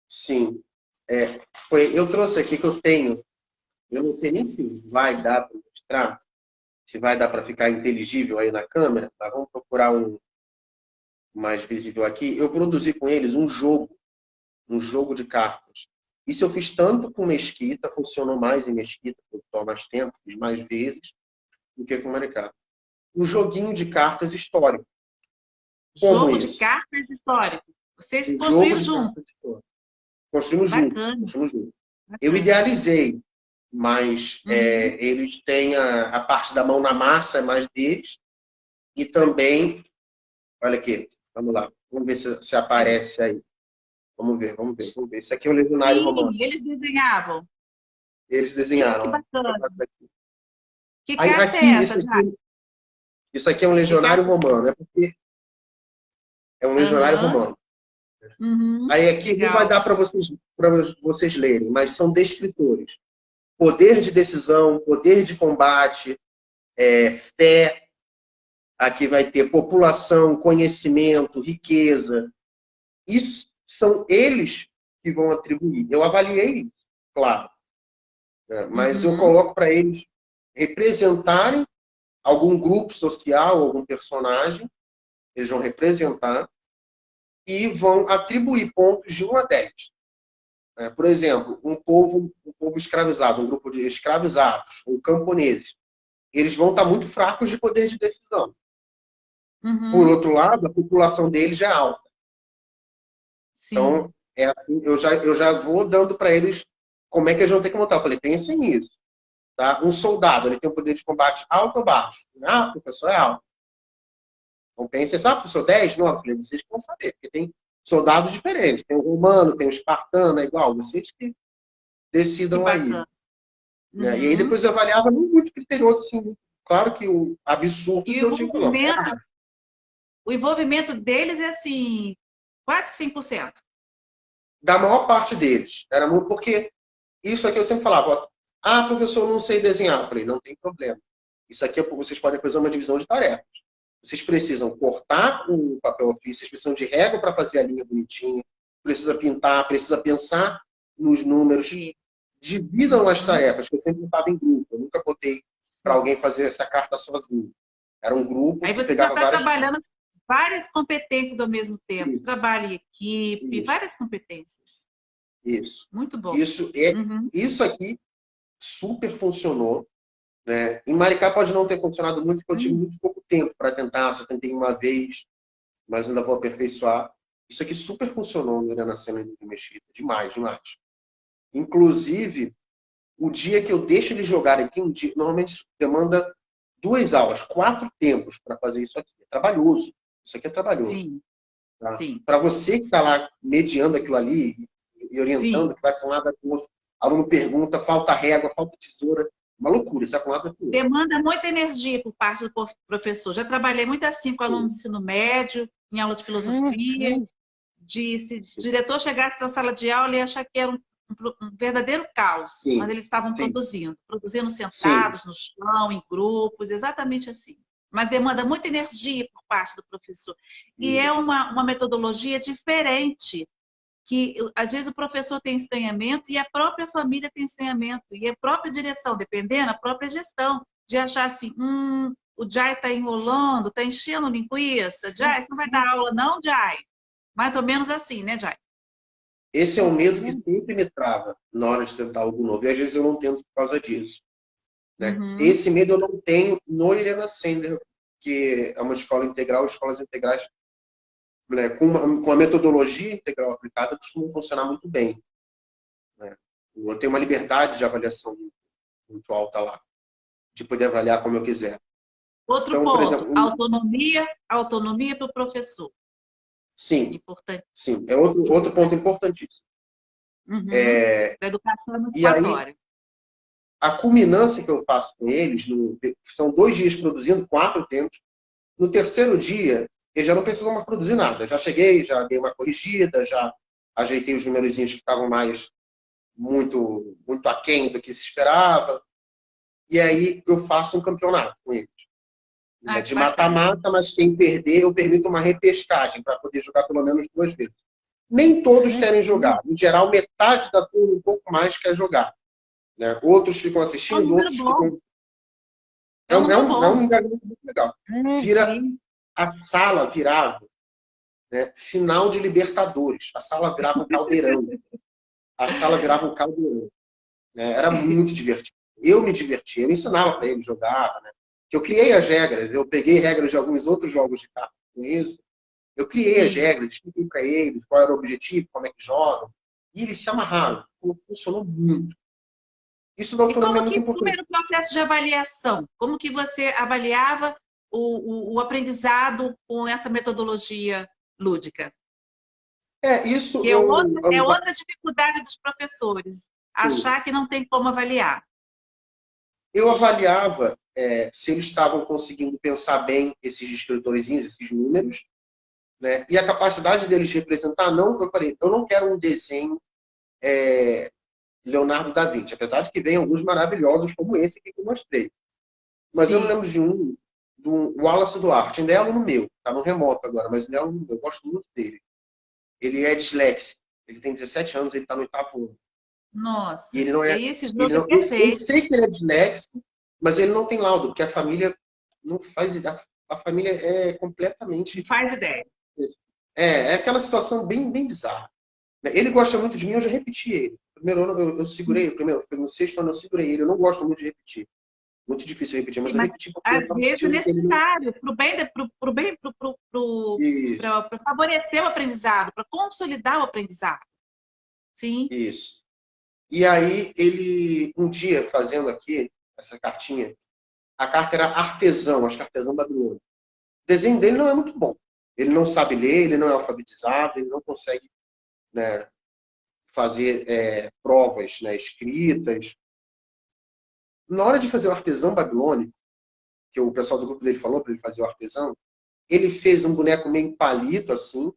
[SPEAKER 2] sim, é, foi, eu trouxe aqui que eu tenho, eu não sei nem se vai dar para mostrar, se vai dar para ficar inteligível aí na câmera, tá? Vamos procurar um mais visível aqui. Eu produzi com eles um jogo de cartas. Isso eu fiz tanto com Mesquita, funcionou mais em Mesquita, porque toma mais tempo, fiz mais vezes, do que com Maricá. Um joguinho de cartas histórico. Como
[SPEAKER 1] Jogo de
[SPEAKER 2] esse?
[SPEAKER 1] cartas histórico. Vocês
[SPEAKER 2] Um jogo
[SPEAKER 1] construíram
[SPEAKER 2] de
[SPEAKER 1] junto.
[SPEAKER 2] cartas histórico. Construímos junto,
[SPEAKER 1] Bacana,
[SPEAKER 2] construímos junto. Eu
[SPEAKER 1] bacana.
[SPEAKER 2] idealizei, mas
[SPEAKER 1] Uhum.
[SPEAKER 2] eles têm a parte da mão na massa, é mais deles, e também, olha aqui, vamos lá, vamos ver se aparece aí. Vamos ver, vamos ver, vamos ver. Isso aqui é um legionário romano.
[SPEAKER 1] Sim, eles desenhavam.
[SPEAKER 2] Eles
[SPEAKER 1] Que
[SPEAKER 2] desenharam, ó.
[SPEAKER 1] bacana. Que
[SPEAKER 2] Aí,
[SPEAKER 1] carta é
[SPEAKER 2] aqui,
[SPEAKER 1] essa, já?
[SPEAKER 2] isso aqui é um
[SPEAKER 1] Que
[SPEAKER 2] legionário
[SPEAKER 1] carta?
[SPEAKER 2] romano, é porque é um legionário
[SPEAKER 1] Aham.
[SPEAKER 2] romano.
[SPEAKER 1] Uhum.
[SPEAKER 2] Aí aqui não vai
[SPEAKER 1] Legal.
[SPEAKER 2] dar para vocês lerem, mas são descritores. Poder de decisão, poder de combate, fé, aqui vai ter população, conhecimento, riqueza. Isso são eles que vão atribuir. Eu avaliei isso, claro, né? Mas eu
[SPEAKER 1] Uhum.
[SPEAKER 2] coloco para eles representarem algum grupo social, algum personagem, eles vão representar e vão atribuir pontos de 1 a 10. Por exemplo, um povo escravizado, um grupo de escravizados, ou camponeses, eles vão estar muito fracos de poder de decisão. Por
[SPEAKER 1] Uhum.
[SPEAKER 2] outro lado, a população deles é alta. Então,
[SPEAKER 1] Sim.
[SPEAKER 2] é assim, eu já vou dando para eles como é que eles vão ter que montar. Eu falei, pensem nisso. Tá? Um soldado, ele tem um poder de combate alto ou baixo? Ah, professor, é alto. Então, pensem, sabe, professor, 10? Não, eu falei, vocês que vão saber, porque tem soldados diferentes. Tem o romano, tem o espartano, é igual. Vocês que
[SPEAKER 1] Que
[SPEAKER 2] decidam aí.
[SPEAKER 1] bacana.
[SPEAKER 2] Né? E aí
[SPEAKER 1] Uhum.
[SPEAKER 2] depois eu avaliava muito criterioso, assim, claro que o absurdos
[SPEAKER 1] E o
[SPEAKER 2] eu tinha que falar, não, tá
[SPEAKER 1] envolvimento,
[SPEAKER 2] errado.
[SPEAKER 1] o envolvimento deles é assim, quase que 100%.
[SPEAKER 2] Da maior parte deles. Era muito porque isso aqui eu sempre falava, ah, professor, eu não sei desenhar. Eu falei, não tem problema. Isso aqui vocês podem fazer uma divisão de tarefas. Vocês precisam cortar o papel ofício, vocês precisam de régua para fazer a linha bonitinha, precisa pintar, precisa pensar nos números.
[SPEAKER 1] Sim.
[SPEAKER 2] Dividam as
[SPEAKER 1] Uhum.
[SPEAKER 2] tarefas, que eu sempre estava em grupo. Eu nunca botei para
[SPEAKER 1] Sim.
[SPEAKER 2] alguém fazer essa carta sozinho. Era um grupo
[SPEAKER 1] Aí
[SPEAKER 2] que
[SPEAKER 1] você já
[SPEAKER 2] pegava
[SPEAKER 1] está
[SPEAKER 2] várias cartas.
[SPEAKER 1] trabalhando várias competências ao mesmo tempo.
[SPEAKER 2] Isso,
[SPEAKER 1] Trabalho em equipe,
[SPEAKER 2] isso,
[SPEAKER 1] várias competências.
[SPEAKER 2] isso.
[SPEAKER 1] Muito bom.
[SPEAKER 2] Isso, é,
[SPEAKER 1] Uhum.
[SPEAKER 2] isso aqui super funcionou. Né? Em Maricá pode não ter funcionado muito, porque eu tive
[SPEAKER 1] Uhum.
[SPEAKER 2] muito pouco tempo para tentar, só tentei uma vez, mas ainda vou aperfeiçoar. Isso aqui super funcionou no Irana Cena de Mesquita. Demais, demais. Inclusive, o dia que eu deixo eles jogarem, tem um dia, normalmente demanda 2 aulas, 4 tempos para fazer isso aqui. É trabalhoso. Isso aqui é trabalhoso.
[SPEAKER 1] Sim,
[SPEAKER 2] Tá?
[SPEAKER 1] sim,
[SPEAKER 2] Para você que está lá mediando aquilo ali e orientando,
[SPEAKER 1] sim.
[SPEAKER 2] que vai para um lado, vai para o outro, aluno pergunta, falta régua, falta tesoura, uma loucura, isso vai para um lado, vai para o outro.
[SPEAKER 1] Demanda muita energia por parte do professor. Já trabalhei muito assim com aluno de ensino médio, em aula de filosofia, de se o
[SPEAKER 2] Sim,
[SPEAKER 1] diretor chegasse na sala de aula e achar que era um verdadeiro caos, mas
[SPEAKER 2] sim,
[SPEAKER 1] eles estavam
[SPEAKER 2] sim,
[SPEAKER 1] produzindo
[SPEAKER 2] sim.
[SPEAKER 1] sentados no chão, em grupos, exatamente assim. Mas demanda muita energia por parte do professor. E é
[SPEAKER 2] Isso.
[SPEAKER 1] uma metodologia diferente, que às vezes o professor tem estranhamento e a própria família tem estranhamento, e a própria direção, dependendo, a própria gestão, de achar assim, o Jai está enrolando, está enchendo linguiça, Jai, você não vai dar aula não, Jai? Mais ou menos assim, né, Jai?
[SPEAKER 2] Esse é um medo que sempre me trava na hora de tentar algo novo. E às vezes eu não tento por causa disso. Né?
[SPEAKER 1] Uhum.
[SPEAKER 2] Esse medo eu não tenho no Irena Sender, que é uma escola integral, escolas integrais, né, com a metodologia integral aplicada, costumam funcionar muito bem. Né? Eu tenho uma liberdade de avaliação muito alta lá, de poder avaliar como eu quiser.
[SPEAKER 1] Outro
[SPEAKER 2] Então, por
[SPEAKER 1] ponto,
[SPEAKER 2] exemplo,
[SPEAKER 1] autonomia para o professor.
[SPEAKER 2] sim,
[SPEAKER 1] Importante.
[SPEAKER 2] sim, é outro ponto
[SPEAKER 1] Importante.
[SPEAKER 2] importantíssimo.
[SPEAKER 1] Uhum. Para a educação
[SPEAKER 2] E aí,
[SPEAKER 1] emancipatória.
[SPEAKER 2] a culminância que eu faço com eles, são 2 dias produzindo, 4 tempos. No terceiro dia, eles já não precisam mais produzir nada. Já cheguei, já dei uma corrigida, já ajeitei os numerozinhos que estavam mais muito aquém do que se esperava. E aí eu faço um campeonato com eles. Né?
[SPEAKER 1] Ah, que
[SPEAKER 2] De
[SPEAKER 1] bacana.
[SPEAKER 2] mata-mata, mas quem perder, eu permito uma repescagem para poder jogar pelo menos 2 vezes. Nem todos querem jogar. Em geral, metade da turma, um pouco mais, quer jogar. Né? Outros ficam
[SPEAKER 1] É um
[SPEAKER 2] assistindo,
[SPEAKER 1] número
[SPEAKER 2] outros
[SPEAKER 1] bom.
[SPEAKER 2] ficam.
[SPEAKER 1] É um número
[SPEAKER 2] É
[SPEAKER 1] bom.
[SPEAKER 2] um engajamento muito legal. Vira
[SPEAKER 1] Sim.
[SPEAKER 2] a sala virava, né? Final de Libertadores. A sala virava um caldeirão. A sala virava um caldeirão. Né? Era muito divertido. Eu me divertia, eu ensinava para eles, jogava. Né? Eu criei as regras, eu peguei regras de alguns outros jogos de cartas com isso. Eu criei as
[SPEAKER 1] Sim.
[SPEAKER 2] regras, expliquei para eles qual era o objetivo, como é que jogam. E eles se amarraram. Funcionou muito. Isso da
[SPEAKER 1] E
[SPEAKER 2] autonomia é muito
[SPEAKER 1] como
[SPEAKER 2] importante.
[SPEAKER 1] era o processo de avaliação? Como que você avaliava o aprendizado com essa metodologia lúdica?
[SPEAKER 2] Isso
[SPEAKER 1] Que é outra dificuldade dos professores, achar que não tem como avaliar.
[SPEAKER 2] eu avaliava se eles estavam conseguindo pensar bem esses descritorzinhos, esses números, né? E a capacidade deles representar, não, eu falei, eu não quero um desenho Leonardo da Vinci, apesar de que vem alguns maravilhosos como esse aqui que eu mostrei. Mas eu não
[SPEAKER 1] Sim,
[SPEAKER 2] lembro de um, do Wallace Duarte, ainda é aluno meu, tá no remoto agora, mas ainda é aluno meu, eu gosto muito dele. Ele é disléxico, ele tem 17 anos, ele está no 8º ano. E
[SPEAKER 1] nossa.
[SPEAKER 2] ele não
[SPEAKER 1] E
[SPEAKER 2] é.
[SPEAKER 1] aí esse
[SPEAKER 2] Ele
[SPEAKER 1] jogo é
[SPEAKER 2] não, eu
[SPEAKER 1] perfeito.
[SPEAKER 2] sei que ele é disléxico, mas ele não tem laudo, porque a família não faz ideia. A família é
[SPEAKER 1] Não
[SPEAKER 2] completamente.
[SPEAKER 1] faz ideia.
[SPEAKER 2] É aquela situação bem bizarra. Ele gosta muito de mim, eu já repeti ele. Primeiro ano eu segurei, primeiro, foi no 6º ano eu segurei ele. Eu não gosto muito de repetir. Muito difícil repetir, mas
[SPEAKER 1] Sim,
[SPEAKER 2] eu
[SPEAKER 1] mas
[SPEAKER 2] repeti porque eu
[SPEAKER 1] às
[SPEAKER 2] estava
[SPEAKER 1] vezes é
[SPEAKER 2] sentindo que ele não.
[SPEAKER 1] necessário
[SPEAKER 2] Isso,
[SPEAKER 1] para favorecer o aprendizado, para consolidar o aprendizado. Sim,
[SPEAKER 2] isso. E aí, ele, um dia, fazendo aqui, essa cartinha, a carta era artesão, acho que artesão babilônico. O desenho dele não é muito bom. Ele não sabe ler, ele não é alfabetizado, ele não consegue, né, fazer provas, né, escritas. Na hora de fazer o artesão babilônico, que o pessoal do grupo dele falou para ele fazer o artesão, ele fez um boneco meio palito, assim,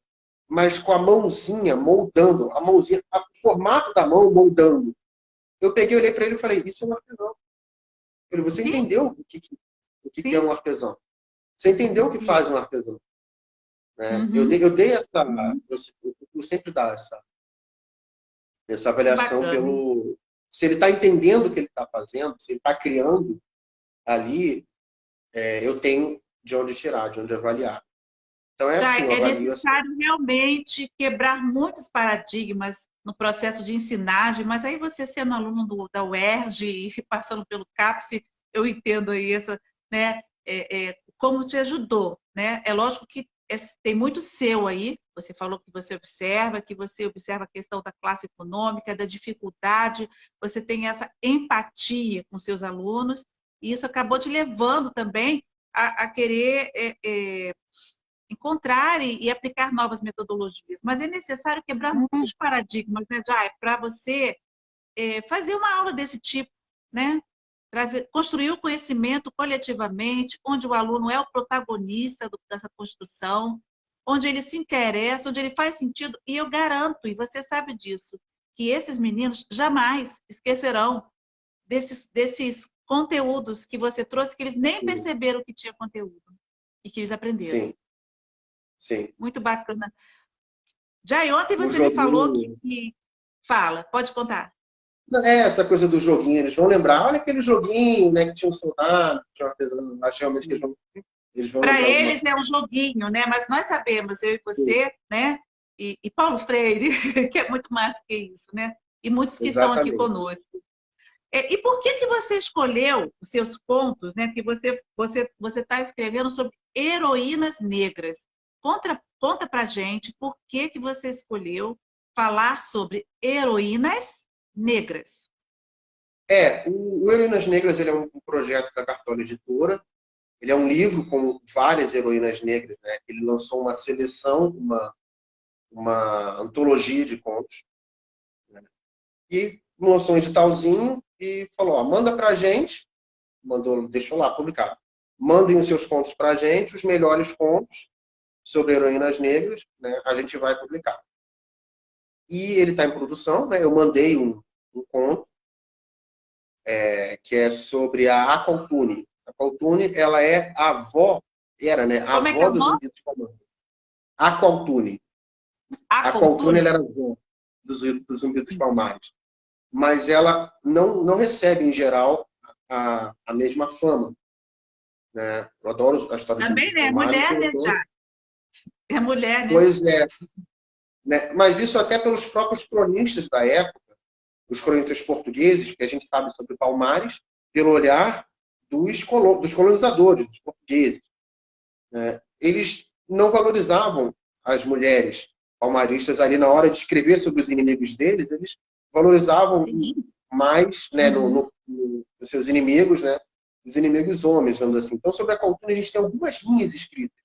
[SPEAKER 2] mas com a mãozinha moldando, a mãozinha, o formato da mão moldando. Eu peguei, olhei para ele e falei, isso é um artesão. Eu falei, você
[SPEAKER 1] sim,
[SPEAKER 2] entendeu o que é
[SPEAKER 1] sim.
[SPEAKER 2] um artesão? Você entendeu o que
[SPEAKER 1] E,
[SPEAKER 2] faz um artesão? Né?
[SPEAKER 1] uhum,
[SPEAKER 2] Eu dei essa,
[SPEAKER 1] uhum,
[SPEAKER 2] eu sempre dar essa
[SPEAKER 1] que
[SPEAKER 2] avaliação
[SPEAKER 1] bacana.
[SPEAKER 2] pelo se ele está entendendo o que ele está fazendo, se ele está criando ali, eu tenho de onde tirar, de onde avaliar. Então é
[SPEAKER 1] Já
[SPEAKER 2] assim, eu
[SPEAKER 1] é
[SPEAKER 2] avalio assim.
[SPEAKER 1] necessário realmente quebrar muitos paradigmas no processo de ensinagem, mas aí você sendo aluno da UERJ e passando pelo CAPS, eu entendo aí essa, né, como te ajudou, né? É lógico que tem muito seu aí, você falou que você observa a questão da classe econômica, da dificuldade, você tem essa empatia com seus alunos, E isso acabou te levando também a querer encontrar e aplicar novas metodologias. Mas é necessário quebrar muitos paradigmas, né, Jai, para você fazer uma aula desse tipo, né? Construir o conhecimento coletivamente, onde o aluno é o protagonista dessa construção, onde ele se interessa, onde ele faz sentido, e eu garanto, e você sabe disso, que esses meninos jamais esquecerão desses conteúdos que você trouxe, que eles nem perceberam que tinha conteúdo e que eles aprenderam.
[SPEAKER 2] Sim, sim.
[SPEAKER 1] Muito bacana. Jai, ontem
[SPEAKER 2] O
[SPEAKER 1] você me falou
[SPEAKER 2] joguinho...
[SPEAKER 1] que... Fala, pode contar.
[SPEAKER 2] Essa coisa do joguinho, eles vão lembrar, olha aquele joguinho, né, que tinha um soldado, tinha um artesão, acho realmente que eles vão
[SPEAKER 1] Para
[SPEAKER 2] lembrar alguma
[SPEAKER 1] eles
[SPEAKER 2] coisa.
[SPEAKER 1] é um joguinho, né? Mas nós sabemos, eu e você, né? E Paulo Freire, que é muito mais do que isso, né? E muitos que estão aqui
[SPEAKER 2] Exatamente.
[SPEAKER 1] conosco. E por que você escolheu os seus contos, né? Porque você está escrevendo sobre heroínas negras. Conta para gente por que você escolheu falar sobre heroínas negras.
[SPEAKER 2] O Heroínas Negras ele é um projeto da Cartola Editora. Ele é um livro com várias heroínas negras, né? Ele lançou uma seleção, uma antologia de contos, né? E lançou um editalzinho e falou, ó, manda pra gente, deixou lá publicado. Mandem os seus contos pra gente, os melhores contos sobre heroínas negras, né? A gente vai publicar. E ele está em produção, né? Eu mandei um conto que é sobre a Acoltune. A Acoltune, ela é a avó, era, né? A
[SPEAKER 1] Como é que é
[SPEAKER 2] avó
[SPEAKER 1] o
[SPEAKER 2] do
[SPEAKER 1] nome?
[SPEAKER 2] Zumbi dos Palmares. Acoltune. A Acoltune, ela
[SPEAKER 1] Acoltune?
[SPEAKER 2] era a avó do Zumbi dos Palmares. Mas ela não recebe, em geral, a mesma fama, né? Eu adoro a história do Zumbi
[SPEAKER 1] Também,
[SPEAKER 2] dos
[SPEAKER 1] né?
[SPEAKER 2] Palmares.
[SPEAKER 1] Mulher,
[SPEAKER 2] Eu
[SPEAKER 1] né,
[SPEAKER 2] adoro.
[SPEAKER 1] já? É mulher, né?
[SPEAKER 2] Pois é, né? Mas isso até pelos próprios cronistas da época, os cronistas portugueses, que a gente sabe sobre Palmares, pelo olhar dos colonizadores, dos portugueses, né? Eles não valorizavam as mulheres palmaristas ali na hora de escrever sobre os inimigos deles, eles valorizavam
[SPEAKER 1] Sim.
[SPEAKER 2] mais, né,
[SPEAKER 1] Uhum.
[SPEAKER 2] nos seus inimigos, né, os inimigos homens, vamos assim. Então, sobre a Coltune, a gente tem algumas linhas escritas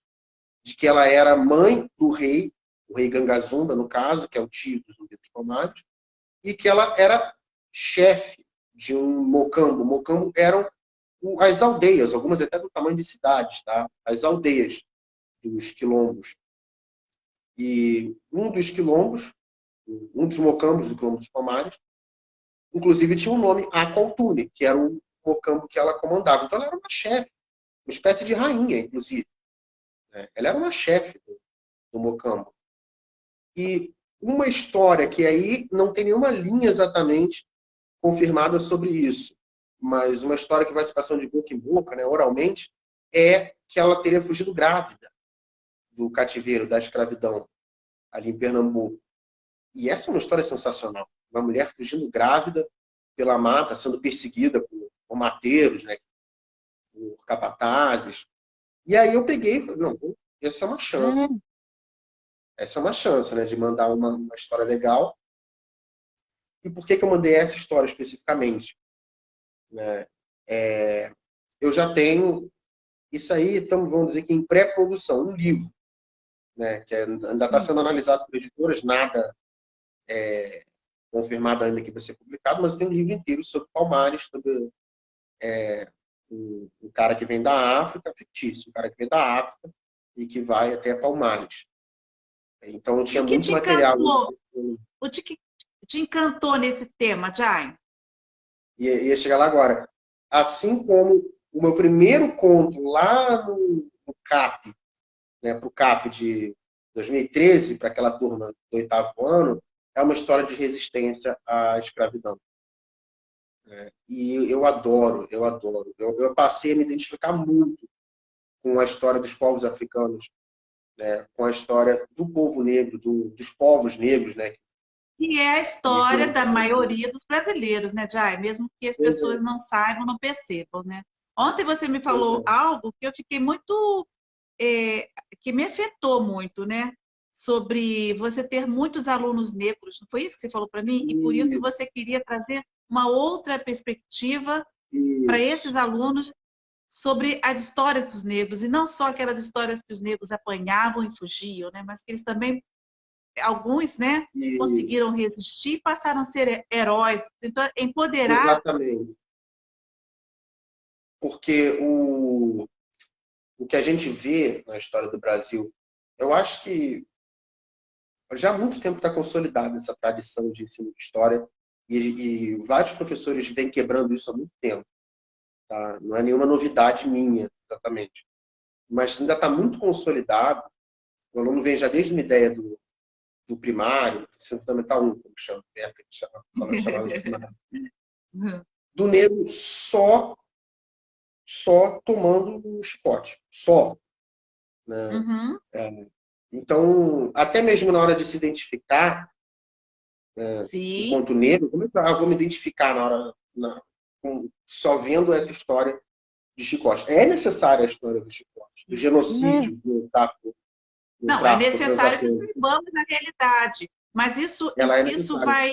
[SPEAKER 2] de que ela era mãe do rei, o rei Gangazumba, no caso, que é o tio dos Zumbi dos Palmares, e que ela era chefe de um mocambo. Mocambo eram as aldeias, algumas até do tamanho de cidades, tá? As aldeias dos quilombos. E um dos quilombos, um dos mocambos do quilombo dos Palmares, inclusive tinha um nome Acoltune, que era o mocambo que ela comandava. Então ela era uma chefe, uma espécie de rainha, inclusive, né? Ela era uma chefe do mocambo. E uma história que aí não tem nenhuma linha exatamente confirmada sobre isso, mas uma história que vai se passando de boca em boca, né, oralmente, é que ela teria fugido grávida do cativeiro, da escravidão, ali em Pernambuco. E essa é uma história sensacional. Uma mulher fugindo grávida pela mata, sendo perseguida por mateiros, né, por capatazes. E aí eu peguei e falei, não, essa é uma chance. Essa é uma chance, né, de mandar uma história legal. E por que eu mandei essa história especificamente? Né? Eu já tenho isso aí, estamos, vamos dizer que em pré-produção, um livro, né, que ainda está
[SPEAKER 1] Sim.
[SPEAKER 2] sendo analisado por editoras, nada confirmado ainda que vai ser publicado, mas tem um livro inteiro sobre Palmares, sobre um cara que vem da África, fictício, um cara que vem da África e que vai até Palmares. Então, eu
[SPEAKER 1] E
[SPEAKER 2] tinha
[SPEAKER 1] o que
[SPEAKER 2] muito
[SPEAKER 1] te
[SPEAKER 2] material.
[SPEAKER 1] encantou? O que te encantou nesse tema, Jai?
[SPEAKER 2] Ia chegar lá agora. Assim como o meu primeiro conto lá no CAP, né, para o CAP de 2013, para aquela turma do 8º ano, é uma história de resistência à escravidão. E eu adoro, eu adoro. Eu passei a me identificar muito com a história dos povos africanos, né, com a história do povo negro, dos povos negros, né,
[SPEAKER 1] Que é a
[SPEAKER 2] que
[SPEAKER 1] história
[SPEAKER 2] viveram no
[SPEAKER 1] da
[SPEAKER 2] Brasil.
[SPEAKER 1] maioria dos brasileiros, né, Jai? Mesmo que as
[SPEAKER 2] Pois
[SPEAKER 1] pessoas
[SPEAKER 2] é,
[SPEAKER 1] não saibam, não percebam, né? Ontem você me
[SPEAKER 2] pois
[SPEAKER 1] falou
[SPEAKER 2] é.
[SPEAKER 1] algo que eu fiquei muito... que me afetou muito, né? Sobre você ter muitos alunos negros. Não foi isso que você falou para mim? E por isso
[SPEAKER 2] Isso.
[SPEAKER 1] você queria trazer uma outra perspectiva para
[SPEAKER 2] Isso.
[SPEAKER 1] esses alunos sobre as histórias dos negros, e não só aquelas histórias que os negros apanhavam e fugiam, né? Mas que eles também, alguns, né,
[SPEAKER 2] E,
[SPEAKER 1] conseguiram resistir e passaram a ser heróis. Então, empoderar.
[SPEAKER 2] exatamente. Porque o que a gente vê na história do Brasil, eu acho que já há muito tempo está consolidada essa tradição de ensino de história e vários professores vêm quebrando isso há muito tempo. Tá? Não é nenhuma novidade minha, exatamente. Mas ainda está muito consolidado. O aluno vem já desde uma ideia do primário, ensino fundamental 1, como chama, chamava de primário, do negro só tomando o chicote, só. Né?
[SPEAKER 1] Uhum.
[SPEAKER 2] Então, até mesmo na hora de se identificar,
[SPEAKER 1] Sim.
[SPEAKER 2] enquanto negro, como é que eu vou me identificar só vendo essa história de chicote? É necessária a história do chicote, do genocídio, do
[SPEAKER 1] Não, é
[SPEAKER 2] tráfico
[SPEAKER 1] necessário que
[SPEAKER 2] transatlântico.
[SPEAKER 1] saibamos na realidade, mas
[SPEAKER 2] Ela é
[SPEAKER 1] isso
[SPEAKER 2] necessária.
[SPEAKER 1] vai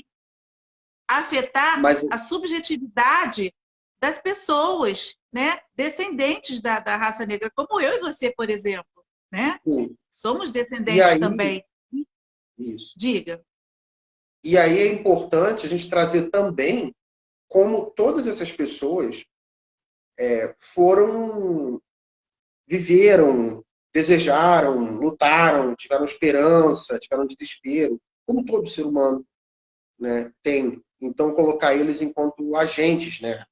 [SPEAKER 1] afetar
[SPEAKER 2] Mas,
[SPEAKER 1] a subjetividade das pessoas, né, descendentes da raça negra, como eu e você, por exemplo, né?
[SPEAKER 2] sim,
[SPEAKER 1] Somos
[SPEAKER 2] e
[SPEAKER 1] descendentes
[SPEAKER 2] aí,
[SPEAKER 1] também.
[SPEAKER 2] isso.
[SPEAKER 1] Diga.
[SPEAKER 2] E aí é importante a gente trazer também como todas essas pessoas foram, viveram, desejaram, lutaram, tiveram esperança, tiveram desespero, como todo ser humano, né, tem. Então, colocar eles enquanto agentes, né,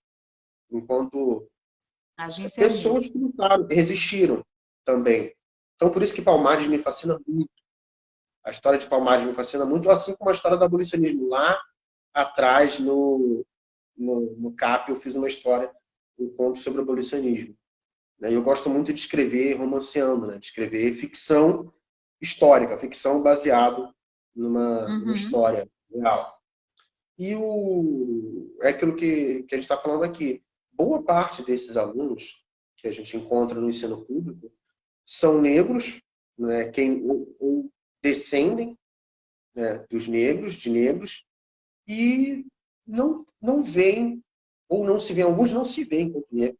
[SPEAKER 2] enquanto
[SPEAKER 1] Agência é o
[SPEAKER 2] pessoas que lutaram, que resistiram também. Então, por isso que Palmares me fascina muito. A história de Palmares me fascina muito, assim como a história do abolicionismo. Lá atrás, no CAP, eu fiz uma história, um conto sobre o abolicionismo. Né? Eu gosto muito de escrever romanceando, né? De escrever ficção histórica, ficção baseado numa
[SPEAKER 1] Uhum.
[SPEAKER 2] história real. E é aquilo que a gente está falando aqui. Boa parte desses alunos que a gente encontra no ensino público são negros, né? Ou descendem, né, dos negros, de negros, e não veem, ou não se veem, alguns não se veem como negros,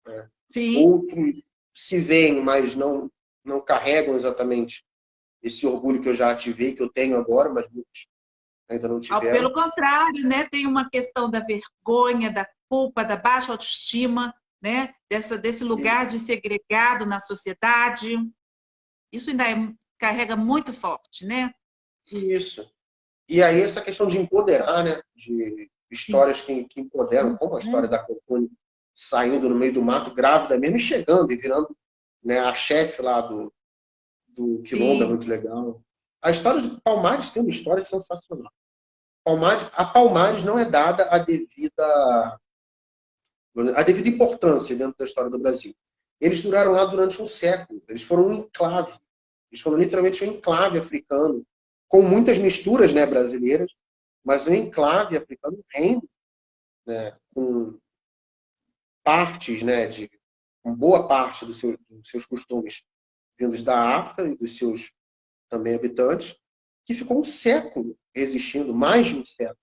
[SPEAKER 2] né?
[SPEAKER 1] Sim.
[SPEAKER 2] Outros se veem, mas não carregam exatamente esse orgulho que eu já ativei, que eu tenho agora, mas muitos ainda não
[SPEAKER 1] Pelo
[SPEAKER 2] tiveram.
[SPEAKER 1] contrário, né? Tem uma questão da vergonha, da culpa, da baixa autoestima, né? Desse
[SPEAKER 2] E,
[SPEAKER 1] lugar de segregado na sociedade. Isso ainda carrega muito forte, né?
[SPEAKER 2] isso. E aí essa questão de empoderar, né? De
[SPEAKER 1] Sim.
[SPEAKER 2] histórias que empoderam, como a história da Cocone saindo no meio do mato, grávida mesmo, e chegando e virando, né, a chefe lá do Quilombo, é
[SPEAKER 1] Sim.
[SPEAKER 2] muito legal. A história de Palmares tem uma história sensacional. A Palmares não é dada a devida importância dentro da história do Brasil. Eles duraram lá durante um século. Eles foram um enclave. Eles foram literalmente um enclave africano, com muitas misturas, né, brasileiras, mas um enclave africano, um reino, né, com partes, né, com boa parte dos seus costumes vindos da África e dos seus também habitantes, que ficou um século existindo, mais de um século.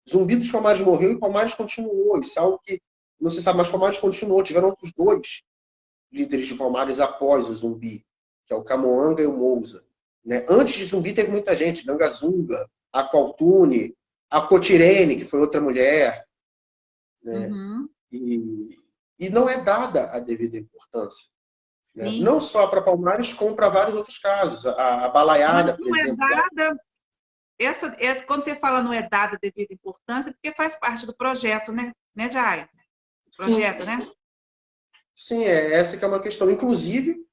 [SPEAKER 2] Zumbi dos Palmares morreu e Palmares continuou. Isso é algo que não se sabe, mas Palmares continuou. Tiveram outros dois líderes de Palmares após o Zumbi, que é o Camoanga e o Mousa. Né? Antes de Zumbi teve muita gente, Gangazunga, a Qualtune, a Cotirene, que foi outra mulher. Né?
[SPEAKER 1] Uhum.
[SPEAKER 2] E não é dada a devida importância. Né?
[SPEAKER 1] Sim.
[SPEAKER 2] Não só para Palmares, como para vários outros casos. A Balaiada,
[SPEAKER 1] Mas
[SPEAKER 2] por
[SPEAKER 1] não é
[SPEAKER 2] exemplo.
[SPEAKER 1] dada. Quando você fala não é dada devida importância, porque faz parte do projeto, né, Jai?
[SPEAKER 2] Sim,
[SPEAKER 1] Projeto, né?
[SPEAKER 2] sim, essa que é uma questão. Inclusive,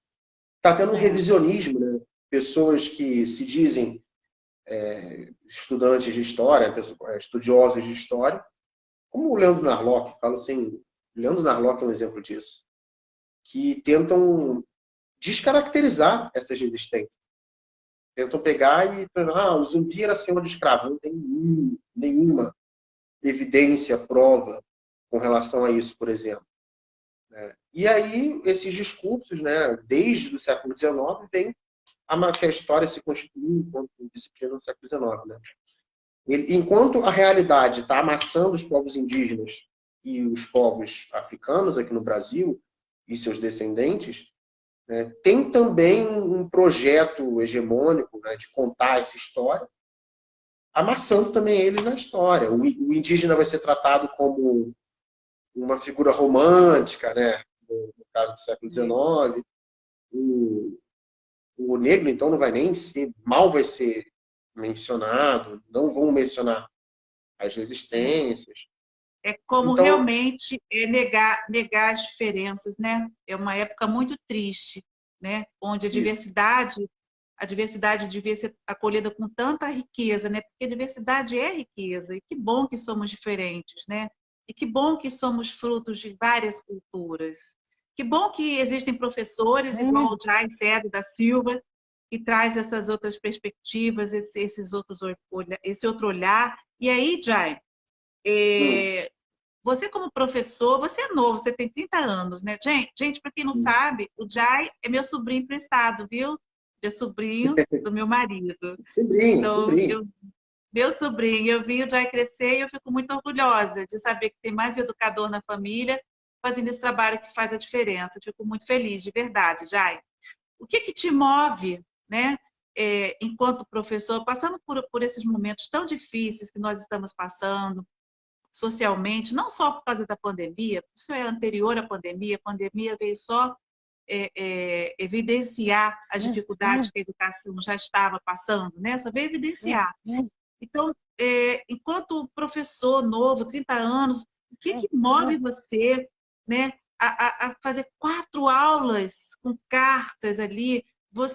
[SPEAKER 2] está tendo um
[SPEAKER 1] É.
[SPEAKER 2] revisionismo, né? Pessoas que se dizem estudantes de história, estudiosos de história, como o Leandro Narlock, falo assim, Leandro Narlock é um exemplo disso, que tentam descaracterizar essas resistências. Tentam pegar e o zumbi era senhor de escravo, não tem nenhuma evidência, prova com relação a isso, por exemplo. Né? E aí, esses discursos, né, desde o século XIX, vem que a história se constituiu enquanto disciplina no século XIX. Né? Enquanto a realidade está amassando os povos indígenas e os povos africanos aqui no Brasil e seus descendentes, né, tem também um projeto hegemônico, né, de contar essa história, amassando também eles na história. O indígena vai ser tratado como uma figura romântica, né, no caso do século XIX. O negro, então, não vai nem ser, mal vai ser mencionado, não vão mencionar as resistências.
[SPEAKER 1] É como
[SPEAKER 2] Então,
[SPEAKER 1] realmente negar as diferenças, né? É uma época muito triste, né? Onde a diversidade devia ser acolhida com tanta riqueza, né? Porque a diversidade é riqueza, e que bom que somos diferentes, né? E que bom que somos frutos de várias culturas. Que bom que existem professores igual o Jai Cedro da Silva, que traz essas outras perspectivas, esse outro olhar. E aí, Jai, é, você como professor, você é novo, você tem 30 anos, né? Gente, para quem não sabe, o Jai é meu sobrinho emprestado, viu? Ele é sobrinho do meu marido.
[SPEAKER 2] sobrinho,
[SPEAKER 1] Então,
[SPEAKER 2] sobrinho.
[SPEAKER 1] meu sobrinho, eu vi o Jai crescer e eu fico muito orgulhosa de saber que tem mais um educador na família fazendo esse trabalho que faz a diferença. Eu fico muito feliz, de verdade, Jai. O que que te move, né? Enquanto professor, passando por esses momentos tão difíceis que nós estamos passando, socialmente, não só por causa da pandemia, isso é anterior à pandemia, a pandemia veio só evidenciar as dificuldades que a educação já estava passando, né? Só veio evidenciar. Então, enquanto professor novo, 30 anos, o que que move você, né, a fazer 4 aulas com cartas ali? O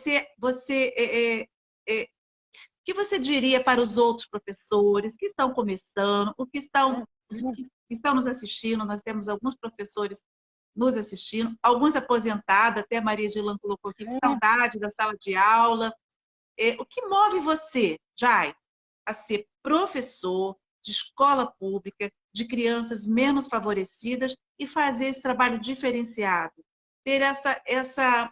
[SPEAKER 1] que você diria para os outros professores que estão começando, que estão nos assistindo? Nós temos alguns professores nos assistindo, alguns aposentados, até a Maria Gillan colocou aqui, que saudade da sala de aula. O que move você, Jai, a ser professor de escola pública, de crianças menos favorecidas e fazer esse trabalho diferenciado? Ter essa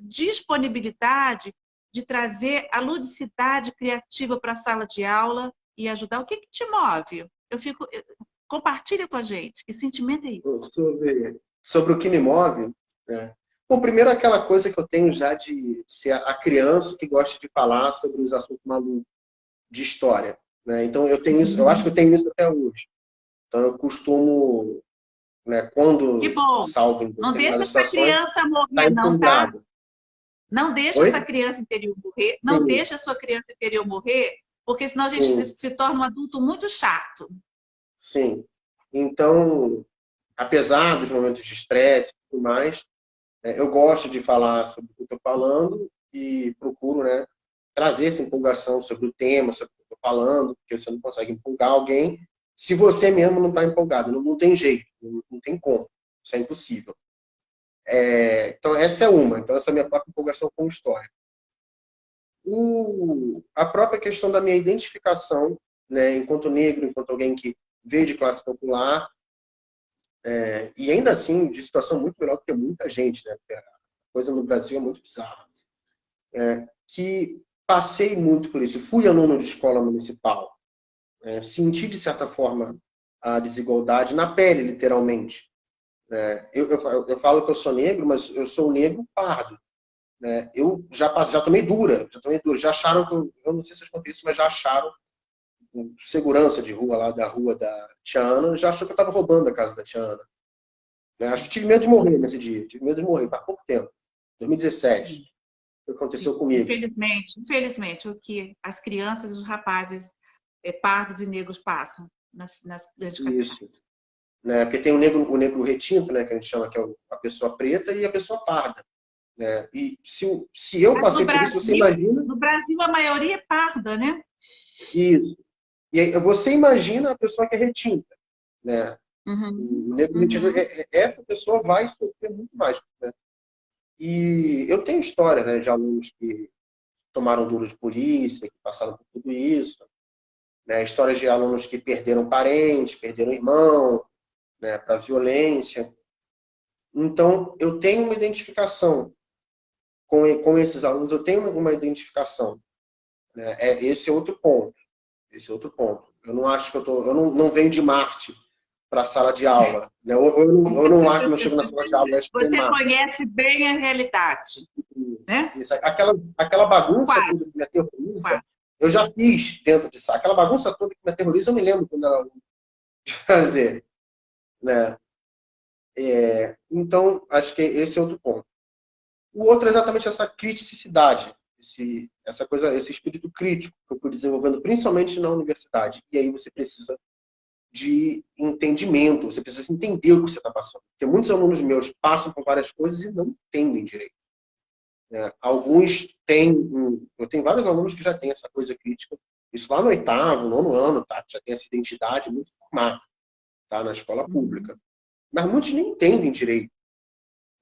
[SPEAKER 1] disponibilidade de trazer a ludicidade criativa para a sala de aula e ajudar. O que que te move? Compartilha com a gente. Que sentimento é isso?
[SPEAKER 2] Sobre o que me move, né? Bom, primeiro aquela coisa que eu tenho já de ser a criança que gosta de falar sobre os assuntos malucos de história, né? Então eu tenho isso, eu acho que eu tenho isso até hoje. Então eu costumo, né,
[SPEAKER 1] Que
[SPEAKER 2] quando
[SPEAKER 1] bom!
[SPEAKER 2] salvo em
[SPEAKER 1] Não deixa
[SPEAKER 2] determinadas
[SPEAKER 1] essa
[SPEAKER 2] situações,
[SPEAKER 1] criança
[SPEAKER 2] tá
[SPEAKER 1] morrer, não, tá?
[SPEAKER 2] empolgado.
[SPEAKER 1] Não deixa essa
[SPEAKER 2] Oi?
[SPEAKER 1] criança interior morrer. Não
[SPEAKER 2] Sim,
[SPEAKER 1] deixa a sua criança interior morrer, porque senão a gente
[SPEAKER 2] sim,
[SPEAKER 1] se torna um adulto muito chato.
[SPEAKER 2] sim. Então, apesar dos momentos de estresse e tudo mais, eu gosto de falar sobre o que eu estou falando e procuro, né, trazer essa empolgação sobre o tema, sobre o que eu estou falando, porque você não consegue empolgar alguém se você mesmo não está empolgado. Não, não tem jeito, não tem como. Isso é impossível. Então, essa é uma. Então, essa é a minha própria empolgação com história. A própria questão da minha identificação, né, enquanto negro, enquanto alguém que veio de classe popular, e ainda assim, de situação muito melhor do que muita gente, né? Porque a coisa no Brasil é muito bizarra. Que passei muito por isso. Fui aluno de escola municipal. Senti, de certa forma, a desigualdade na pele, literalmente. Eu falo que eu sou negro, mas eu sou negro pardo. Né? Eu já tomei dura, já acharam que eu não sei se eu contei isso, mas já acharam segurança de rua lá da rua da Tiana, já achou que eu estava roubando a casa da Tiana. Né? Acho que tive medo de morrer nesse dia, tive medo de morrer, faz pouco tempo, 2017, o que aconteceu comigo.
[SPEAKER 1] Infelizmente, o que as crianças e os rapazes pardos e negros passam nas grandes capitais.
[SPEAKER 2] Isso. Né? Porque tem o negro retinto, né, que a gente chama que é a pessoa preta e a pessoa parda. Né? E se eu
[SPEAKER 1] Mas
[SPEAKER 2] passei por isso, você imagina
[SPEAKER 1] No Brasil a maioria é parda, né?
[SPEAKER 2] isso. E aí, você imagina a pessoa que é retinta. Né? O
[SPEAKER 1] Uhum,
[SPEAKER 2] negro retinto,
[SPEAKER 1] uhum.
[SPEAKER 2] essa pessoa vai sofrer muito mais. Né? E eu tenho história, né, de alunos que tomaram duro de polícia, que passaram por tudo isso. Né? Histórias de alunos que perderam parentes, perderam irmão, né, para violência. Então, eu tenho uma identificação com esses alunos, eu tenho uma identificação. Né? Esse é outro ponto. Esse é outro ponto. Eu não acho que eu não venho de Marte para a sala de aula. Né? Eu não acho que não chego na sala de aula, eu acho que tem
[SPEAKER 1] Você
[SPEAKER 2] má.
[SPEAKER 1] conhece bem a realidade, né?
[SPEAKER 2] Isso, aquela bagunça toda
[SPEAKER 1] Quase,
[SPEAKER 2] que me aterroriza,
[SPEAKER 1] quase.
[SPEAKER 2] eu já fiz dentro de sala. Aquela bagunça toda que me aterroriza, eu me lembro quando era aluno de fazer. Né? Então, acho que esse é outro ponto. O outro é exatamente essa criticidade, essa coisa, esse espírito crítico que eu fui desenvolvendo, principalmente na universidade. E aí você precisa de entendimento, você precisa entender o que você está passando. Porque muitos alunos meus passam por várias coisas e não entendem direito. Né? Alguns têm, eu tenho vários alunos que já têm essa coisa crítica, isso lá no 8º, 9º ano, tá? Já tem essa identidade muito formada, tá? Na escola pública. Mas muitos nem entendem direito.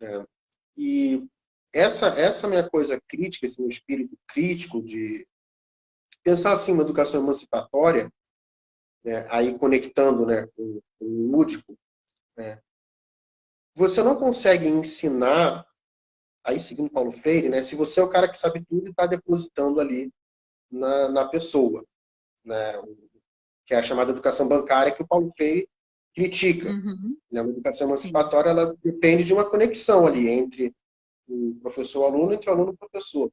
[SPEAKER 2] Né? E essa minha coisa crítica, esse meu espírito crítico de pensar assim uma educação emancipatória, né? Aí conectando, né, com o lúdico, né? Você não consegue ensinar, aí seguindo Paulo Freire, né, se você é o cara que sabe tudo e está depositando ali na pessoa, né, que é a chamada educação bancária que o Paulo Freire critica.
[SPEAKER 1] Uhum.
[SPEAKER 2] Né? A educação
[SPEAKER 1] Sim.
[SPEAKER 2] emancipatória ela depende de uma conexão ali entre o professor-aluno e entre o aluno-professor.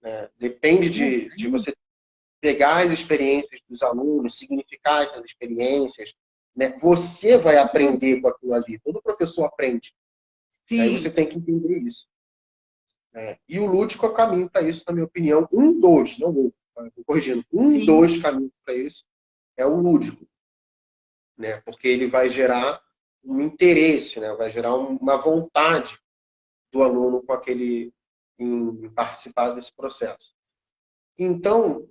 [SPEAKER 2] Né? Depende de você pegar as experiências dos alunos, significar essas experiências. Né? Você vai aprender com aquilo ali. Todo professor aprende. Aí você
[SPEAKER 1] Sim,
[SPEAKER 2] tem que entender isso. Né? E o lúdico é o caminho para isso, na minha opinião. Não vou corrigindo.
[SPEAKER 1] sim,
[SPEAKER 2] Dos caminhos para isso é o lúdico. Né? Porque ele vai gerar um interesse, né? Vai gerar uma vontade do aluno com aquele em participar desse processo. Então,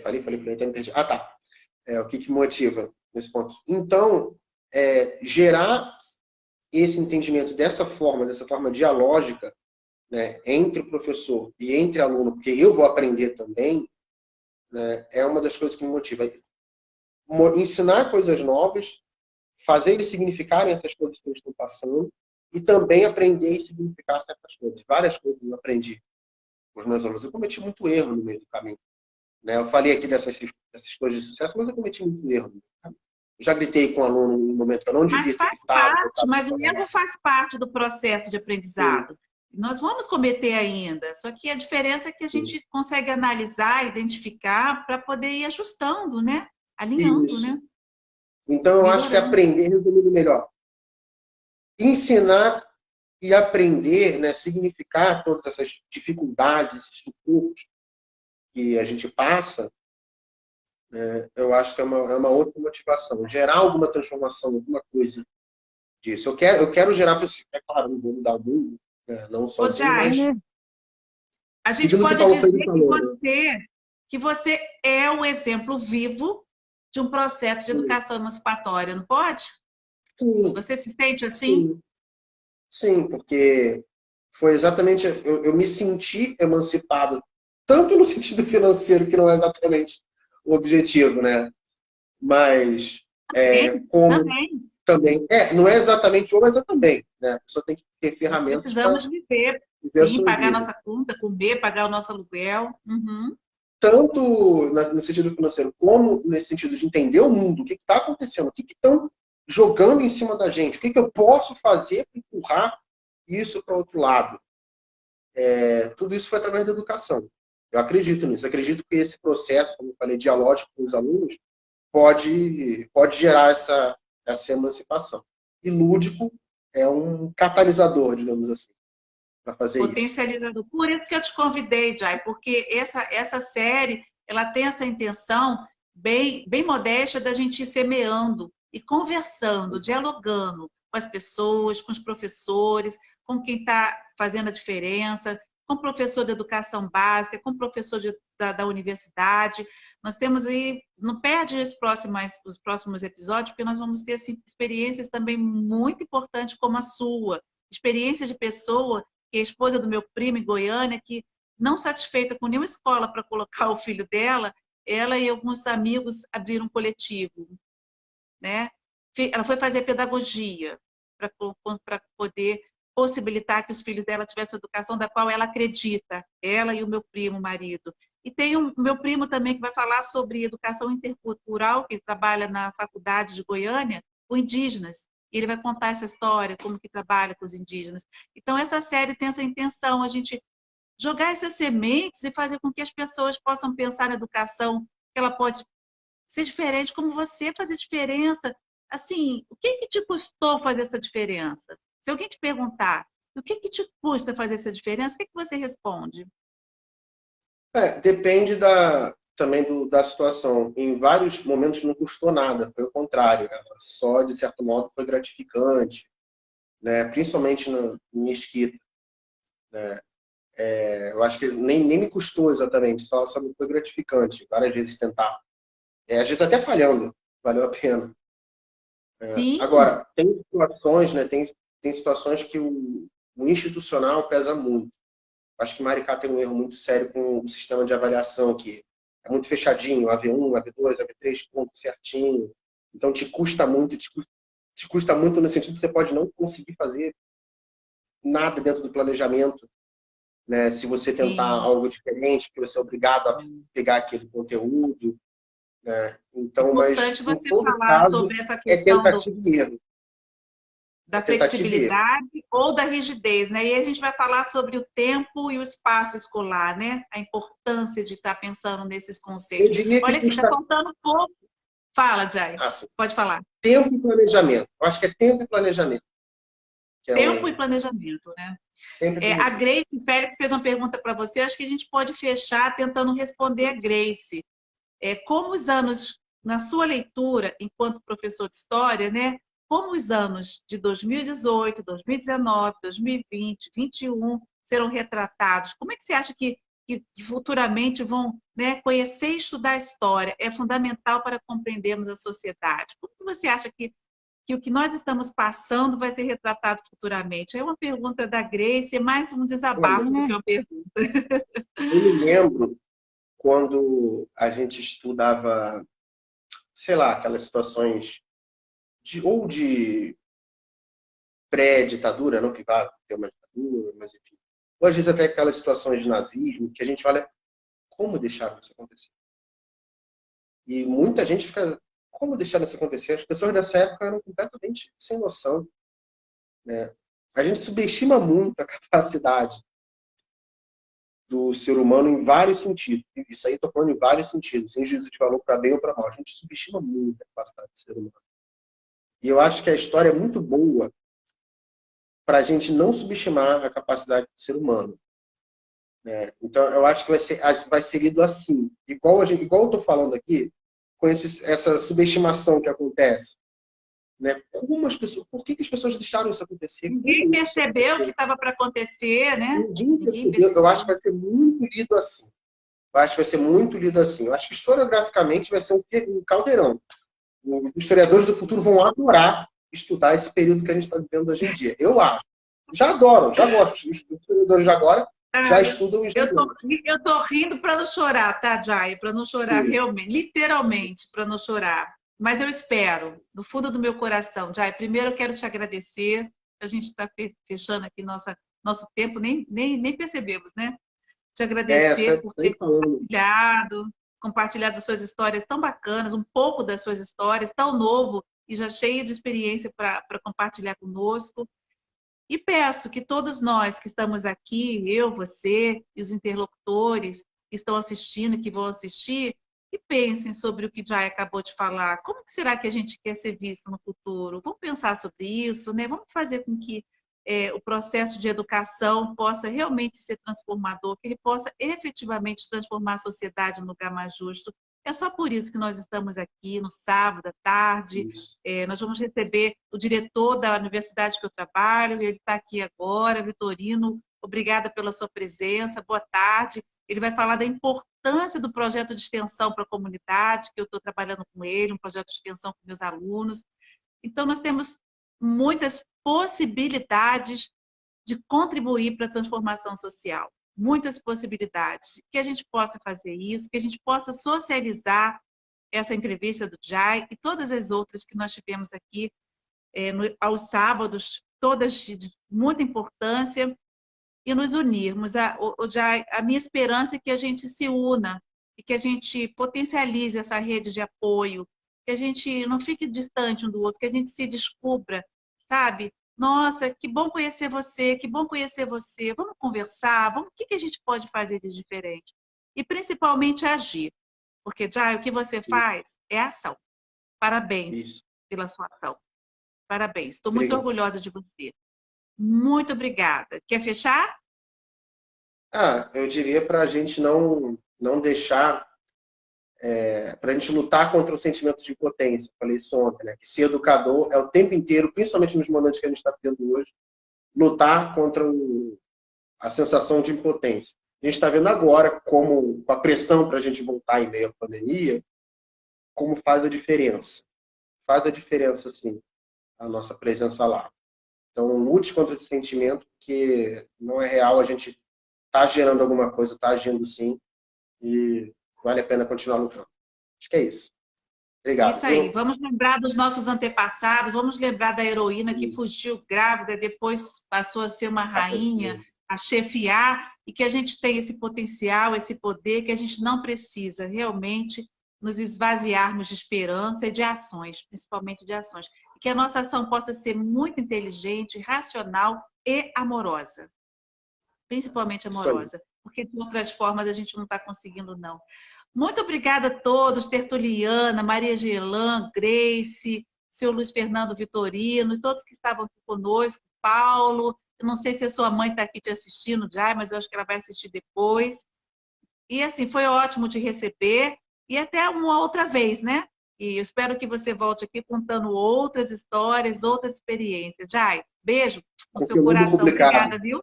[SPEAKER 2] falei, até me perdi. Ah, tá. O que motiva nesse ponto? Então, gerar esse entendimento dessa forma dialógica, né, entre o professor e entre aluno, porque eu vou aprender também, né, é uma das coisas que me motiva. Ensinar coisas novas, fazer eles significarem essas coisas que eles estão passando e também aprender e significar certas coisas. Várias coisas eu aprendi com os meus alunos. Eu cometi muito erro no meio do caminho. Né? Eu falei aqui dessas coisas de sucesso, mas eu cometi muito erro. Eu já gritei com um aluno no momento que eu não
[SPEAKER 1] mas
[SPEAKER 2] devia ter
[SPEAKER 1] faz
[SPEAKER 2] gritado.
[SPEAKER 1] parte, mas o erro faz parte do processo de
[SPEAKER 2] Sim,
[SPEAKER 1] aprendizado. Nós vamos cometer ainda, só que a diferença é que a
[SPEAKER 2] sim.
[SPEAKER 1] gente consegue analisar, identificar para poder ir ajustando, né? Alinhando,
[SPEAKER 2] Isso.
[SPEAKER 1] né?
[SPEAKER 2] Então, eu acho que
[SPEAKER 1] Melhorando.
[SPEAKER 2] aprender, resumindo melhor, ensinar e aprender, né, significar todas essas dificuldades, esses sucos que a gente passa, né, eu acho que é uma outra motivação. Gerar alguma transformação, alguma coisa disso. Eu quero gerar, é claro, não vou mudar o mundo, né, não
[SPEAKER 1] Ô,
[SPEAKER 2] sozinho, mas
[SPEAKER 1] Jai, a gente
[SPEAKER 2] seguindo o que
[SPEAKER 1] pode
[SPEAKER 2] Paulo Freire
[SPEAKER 1] dizer
[SPEAKER 2] falou. Né?
[SPEAKER 1] que você é o exemplo vivo de um processo de
[SPEAKER 2] Sim,
[SPEAKER 1] educação emancipatória, não pode?
[SPEAKER 2] sim,
[SPEAKER 1] Você se sente assim?
[SPEAKER 2] sim, sim, porque foi exatamente, eu me senti emancipado, tanto no sentido financeiro, que não é exatamente o objetivo, né? Mas
[SPEAKER 1] Também,
[SPEAKER 2] como
[SPEAKER 1] também.
[SPEAKER 2] também, não é exatamente o, mas é também, né? A pessoa tem que ter
[SPEAKER 1] Nós
[SPEAKER 2] ferramentas para
[SPEAKER 1] precisamos viver,
[SPEAKER 2] viver a
[SPEAKER 1] sim,
[SPEAKER 2] sua
[SPEAKER 1] pagar
[SPEAKER 2] vida.
[SPEAKER 1] nossa conta, comer, pagar o nosso aluguel. Uhum.
[SPEAKER 2] Tanto no sentido financeiro, como nesse sentido de entender o mundo, o que está acontecendo, o que estão jogando em cima da gente, o que eu posso fazer para empurrar isso para outro lado. Tudo isso foi através da educação. Eu acredito nisso. Acredito que esse processo, como eu falei, dialógico com os alunos, pode gerar essa emancipação. E lúdico é um catalisador, digamos assim, para fazer isso.
[SPEAKER 1] Potencializador. Por isso que eu te convidei, Jai, porque essa série ela tem essa intenção bem modesta da gente ir semeando e conversando, dialogando com as pessoas, com os professores, com quem está fazendo a diferença, com o professor de educação básica, com o professor da universidade. Nós temos aí, não perde os próximos episódios, porque nós vamos ter assim, experiências também muito importantes como a sua, experiências de pessoa que é a esposa do meu primo em Goiânia, que não satisfeita com nenhuma escola para colocar o filho dela, ela e alguns amigos abriram um coletivo, né? Ela foi fazer pedagogia para poder possibilitar que os filhos dela tivessem a educação da qual ela acredita, ela e o meu primo, marido. E tem o meu primo também que vai falar sobre educação intercultural, que ele trabalha na faculdade de Goiânia, com indígenas. E ele vai contar essa história, como que trabalha com os indígenas. Então, essa série tem essa intenção, a gente jogar essas sementes e fazer com que as pessoas possam pensar na educação, que ela pode ser diferente, como você fazer diferença. Assim, o que que te custou fazer essa diferença? Se alguém te perguntar, o que que te custa fazer essa diferença, o que que você responde?
[SPEAKER 2] Depende também da situação. Em vários momentos não custou nada, foi o contrário. Ela só, de certo modo, foi gratificante, né? Principalmente em Mesquita. Né? Eu acho que nem me custou exatamente, só me foi gratificante. Várias vezes tentar. Às vezes até falhando, valeu a pena.
[SPEAKER 1] Sim,
[SPEAKER 2] Agora, tem situações, né? Tem situações que o institucional pesa muito. Acho que Maricá tem um erro muito sério com o sistema de avaliação, que é muito fechadinho, AV1, AV2, AV3, ponto certinho. Então, te custa muito no sentido que você pode não conseguir fazer nada dentro do planejamento, né? Se você tentar
[SPEAKER 1] sim.
[SPEAKER 2] algo diferente, porque você é obrigado a pegar aquele conteúdo, né? Então, mas
[SPEAKER 1] Importante
[SPEAKER 2] em
[SPEAKER 1] você
[SPEAKER 2] todo
[SPEAKER 1] falar
[SPEAKER 2] caso,
[SPEAKER 1] sobre essa
[SPEAKER 2] é
[SPEAKER 1] questão
[SPEAKER 2] tentativa e erro. É
[SPEAKER 1] da
[SPEAKER 2] tentativa e erro.
[SPEAKER 1] flexibilidade ou da rigidez, né? E a gente vai falar sobre o tempo e o espaço escolar, né? A importância de estar pensando nesses
[SPEAKER 2] Eu
[SPEAKER 1] conceitos.
[SPEAKER 2] diria que
[SPEAKER 1] Olha aqui, está
[SPEAKER 2] custa
[SPEAKER 1] faltando pouco. Fala, Jai.
[SPEAKER 2] assim,
[SPEAKER 1] Pode falar.
[SPEAKER 2] tempo e planejamento. Eu acho que é tempo e planejamento, que é
[SPEAKER 1] Tempo e
[SPEAKER 2] o
[SPEAKER 1] planejamento, né?
[SPEAKER 2] tempo e
[SPEAKER 1] A
[SPEAKER 2] planejamento.
[SPEAKER 1] Grace Félix fez uma pergunta para você, acho que a gente pode fechar tentando responder a Grace. Como os anos, na sua leitura, enquanto professor de história, né? Como os anos de 2018, 2019, 2020, 2021 serão retratados? Como é que você acha que futuramente vão, né, conhecer e estudar a história? É fundamental para compreendermos a sociedade. Como que você acha que o que nós estamos passando vai ser retratado futuramente? É uma pergunta da Grace, é mais um
[SPEAKER 2] Olha,
[SPEAKER 1] desabafo do que uma pergunta.
[SPEAKER 2] eu me lembro quando a gente estudava, sei lá, aquelas situações ou de pré-ditadura, não que vá ter uma ditadura, mas enfim. Ou às vezes até aquelas situações de nazismo, que a gente olha como deixaram isso acontecer. E muita gente fica, como deixaram isso acontecer? As pessoas dessa época eram completamente sem noção, né? A gente subestima muito a capacidade do ser humano em vários sentidos. Isso aí estou falando em vários sentidos, sem juízo de valor para bem ou para mal. A gente subestima muito a capacidade do ser humano. E eu acho que a história é muito boa para a gente não subestimar a capacidade do ser humano. Né? Então, eu acho que vai ser lido assim. Igual eu estou falando aqui, com essa subestimação que acontece. Né? Como as pessoas, por que as pessoas deixaram isso acontecer?
[SPEAKER 1] Ninguém
[SPEAKER 2] Como isso
[SPEAKER 1] percebeu o que
[SPEAKER 2] aconteceu?
[SPEAKER 1] estava para acontecer, né?
[SPEAKER 2] Ninguém
[SPEAKER 1] Ninguém
[SPEAKER 2] percebeu. Eu acho
[SPEAKER 1] percebeu.
[SPEAKER 2] que vai ser muito lido assim. Eu acho que vai ser muito lido assim. Eu acho que historiograficamente vai ser um caldeirão. Os historiadores do futuro vão adorar estudar esse período que a gente está vivendo hoje em dia. Eu acho. Já adoram, já gostam. Os historiadores de agora já
[SPEAKER 1] Ah,
[SPEAKER 2] estudam e já
[SPEAKER 1] eu tô,
[SPEAKER 2] gostam.
[SPEAKER 1] eu tô rindo para não chorar, tá, Jai? Para não chorar realmente, literalmente, para não chorar. Mas eu espero, do fundo do meu coração. Jai, primeiro eu quero te agradecer. A gente está fechando aqui nosso tempo, nem percebemos, né? Te agradecer por ter
[SPEAKER 2] Sempre falando.
[SPEAKER 1] compartilhado suas histórias tão bacanas, um pouco das suas histórias, tão novo e já cheio de experiência para compartilhar conosco. E peço que todos nós que estamos aqui, eu, você e os interlocutores que estão assistindo, que vão assistir, que pensem sobre o que Jai acabou de falar. Como que será que a gente quer ser visto no futuro? Vamos pensar sobre isso, né? Vamos fazer com que o processo de educação possa realmente ser transformador, que ele possa efetivamente transformar a sociedade num lugar mais justo. É só por isso que nós estamos aqui no sábado à tarde.
[SPEAKER 2] Isso.
[SPEAKER 1] Nós vamos receber o diretor da universidade que eu trabalho, ele está aqui agora, Vitorino. Obrigada pela sua presença, boa tarde. Ele vai falar da importância do projeto de extensão para a comunidade, que eu estou trabalhando com ele, um projeto de extensão com meus alunos. Então, nós temos muitas possibilidades de contribuir para a transformação social. Muitas possibilidades. Que a gente possa fazer isso, que a gente possa socializar essa entrevista do Jai e todas as outras que nós tivemos aqui aos sábados, todas de muita importância. e nos unirmos. A minha esperança é que a gente se una e que a gente potencialize essa rede de apoio, que a gente não fique distante um do outro, que a gente se descubra, sabe? Nossa, que bom conhecer você, que bom conhecer você. Vamos conversar, o que a gente pode fazer de diferente? E principalmente agir, porque, Jai, o que você faz é ação. Parabéns
[SPEAKER 2] Isso.
[SPEAKER 1] pela sua ação. Parabéns. Estou muito
[SPEAKER 2] Obrigado.
[SPEAKER 1] orgulhosa de você. Muito obrigada. Quer fechar?
[SPEAKER 2] Eu diria para a gente não deixar, para a gente lutar contra o sentimento de impotência. Eu falei isso ontem, né? Que ser educador é o tempo inteiro, principalmente nos momentos que a gente está tendo hoje, lutar contra a sensação de impotência. A gente está vendo agora como, com a pressão para a gente voltar em meio à pandemia, como faz a diferença. Faz a diferença, sim, a nossa presença lá. Então, lute contra esse sentimento, porque não é real, a gente está gerando alguma coisa, está agindo sim, e vale a pena continuar lutando. Acho que é isso. Obrigado.
[SPEAKER 1] Isso aí. Vamos lembrar dos nossos antepassados, vamos lembrar da heroína que fugiu grávida, depois passou a ser uma rainha, a chefiar, e que a gente tem esse potencial, esse poder, que a gente não precisa realmente nos esvaziarmos de esperança e de ações, principalmente de ações. E que a nossa ação possa ser muito inteligente, racional e amorosa. Principalmente amorosa, porque de outras formas a gente não está conseguindo, não. Muito obrigada a todos, Tertuliana, Maria Gelan, Grace, seu Luiz Fernando Vitorino, e todos que estavam aqui conosco, Paulo, eu não sei se a sua mãe está aqui te assistindo já, mas eu acho que ela vai assistir depois. E assim, foi ótimo te receber, e até uma outra vez, né? E eu espero que você volte aqui contando outras histórias, outras experiências. Jai, beijo no seu
[SPEAKER 2] Conteúdo
[SPEAKER 1] coração.
[SPEAKER 2] publicado.
[SPEAKER 1] Obrigada, viu?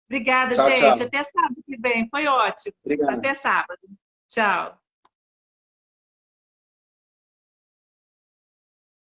[SPEAKER 1] Obrigada,
[SPEAKER 2] Tchau,
[SPEAKER 1] gente.
[SPEAKER 2] tchau.
[SPEAKER 1] Até sábado que vem. Foi ótimo.
[SPEAKER 2] Obrigado.
[SPEAKER 1] Até sábado. Tchau.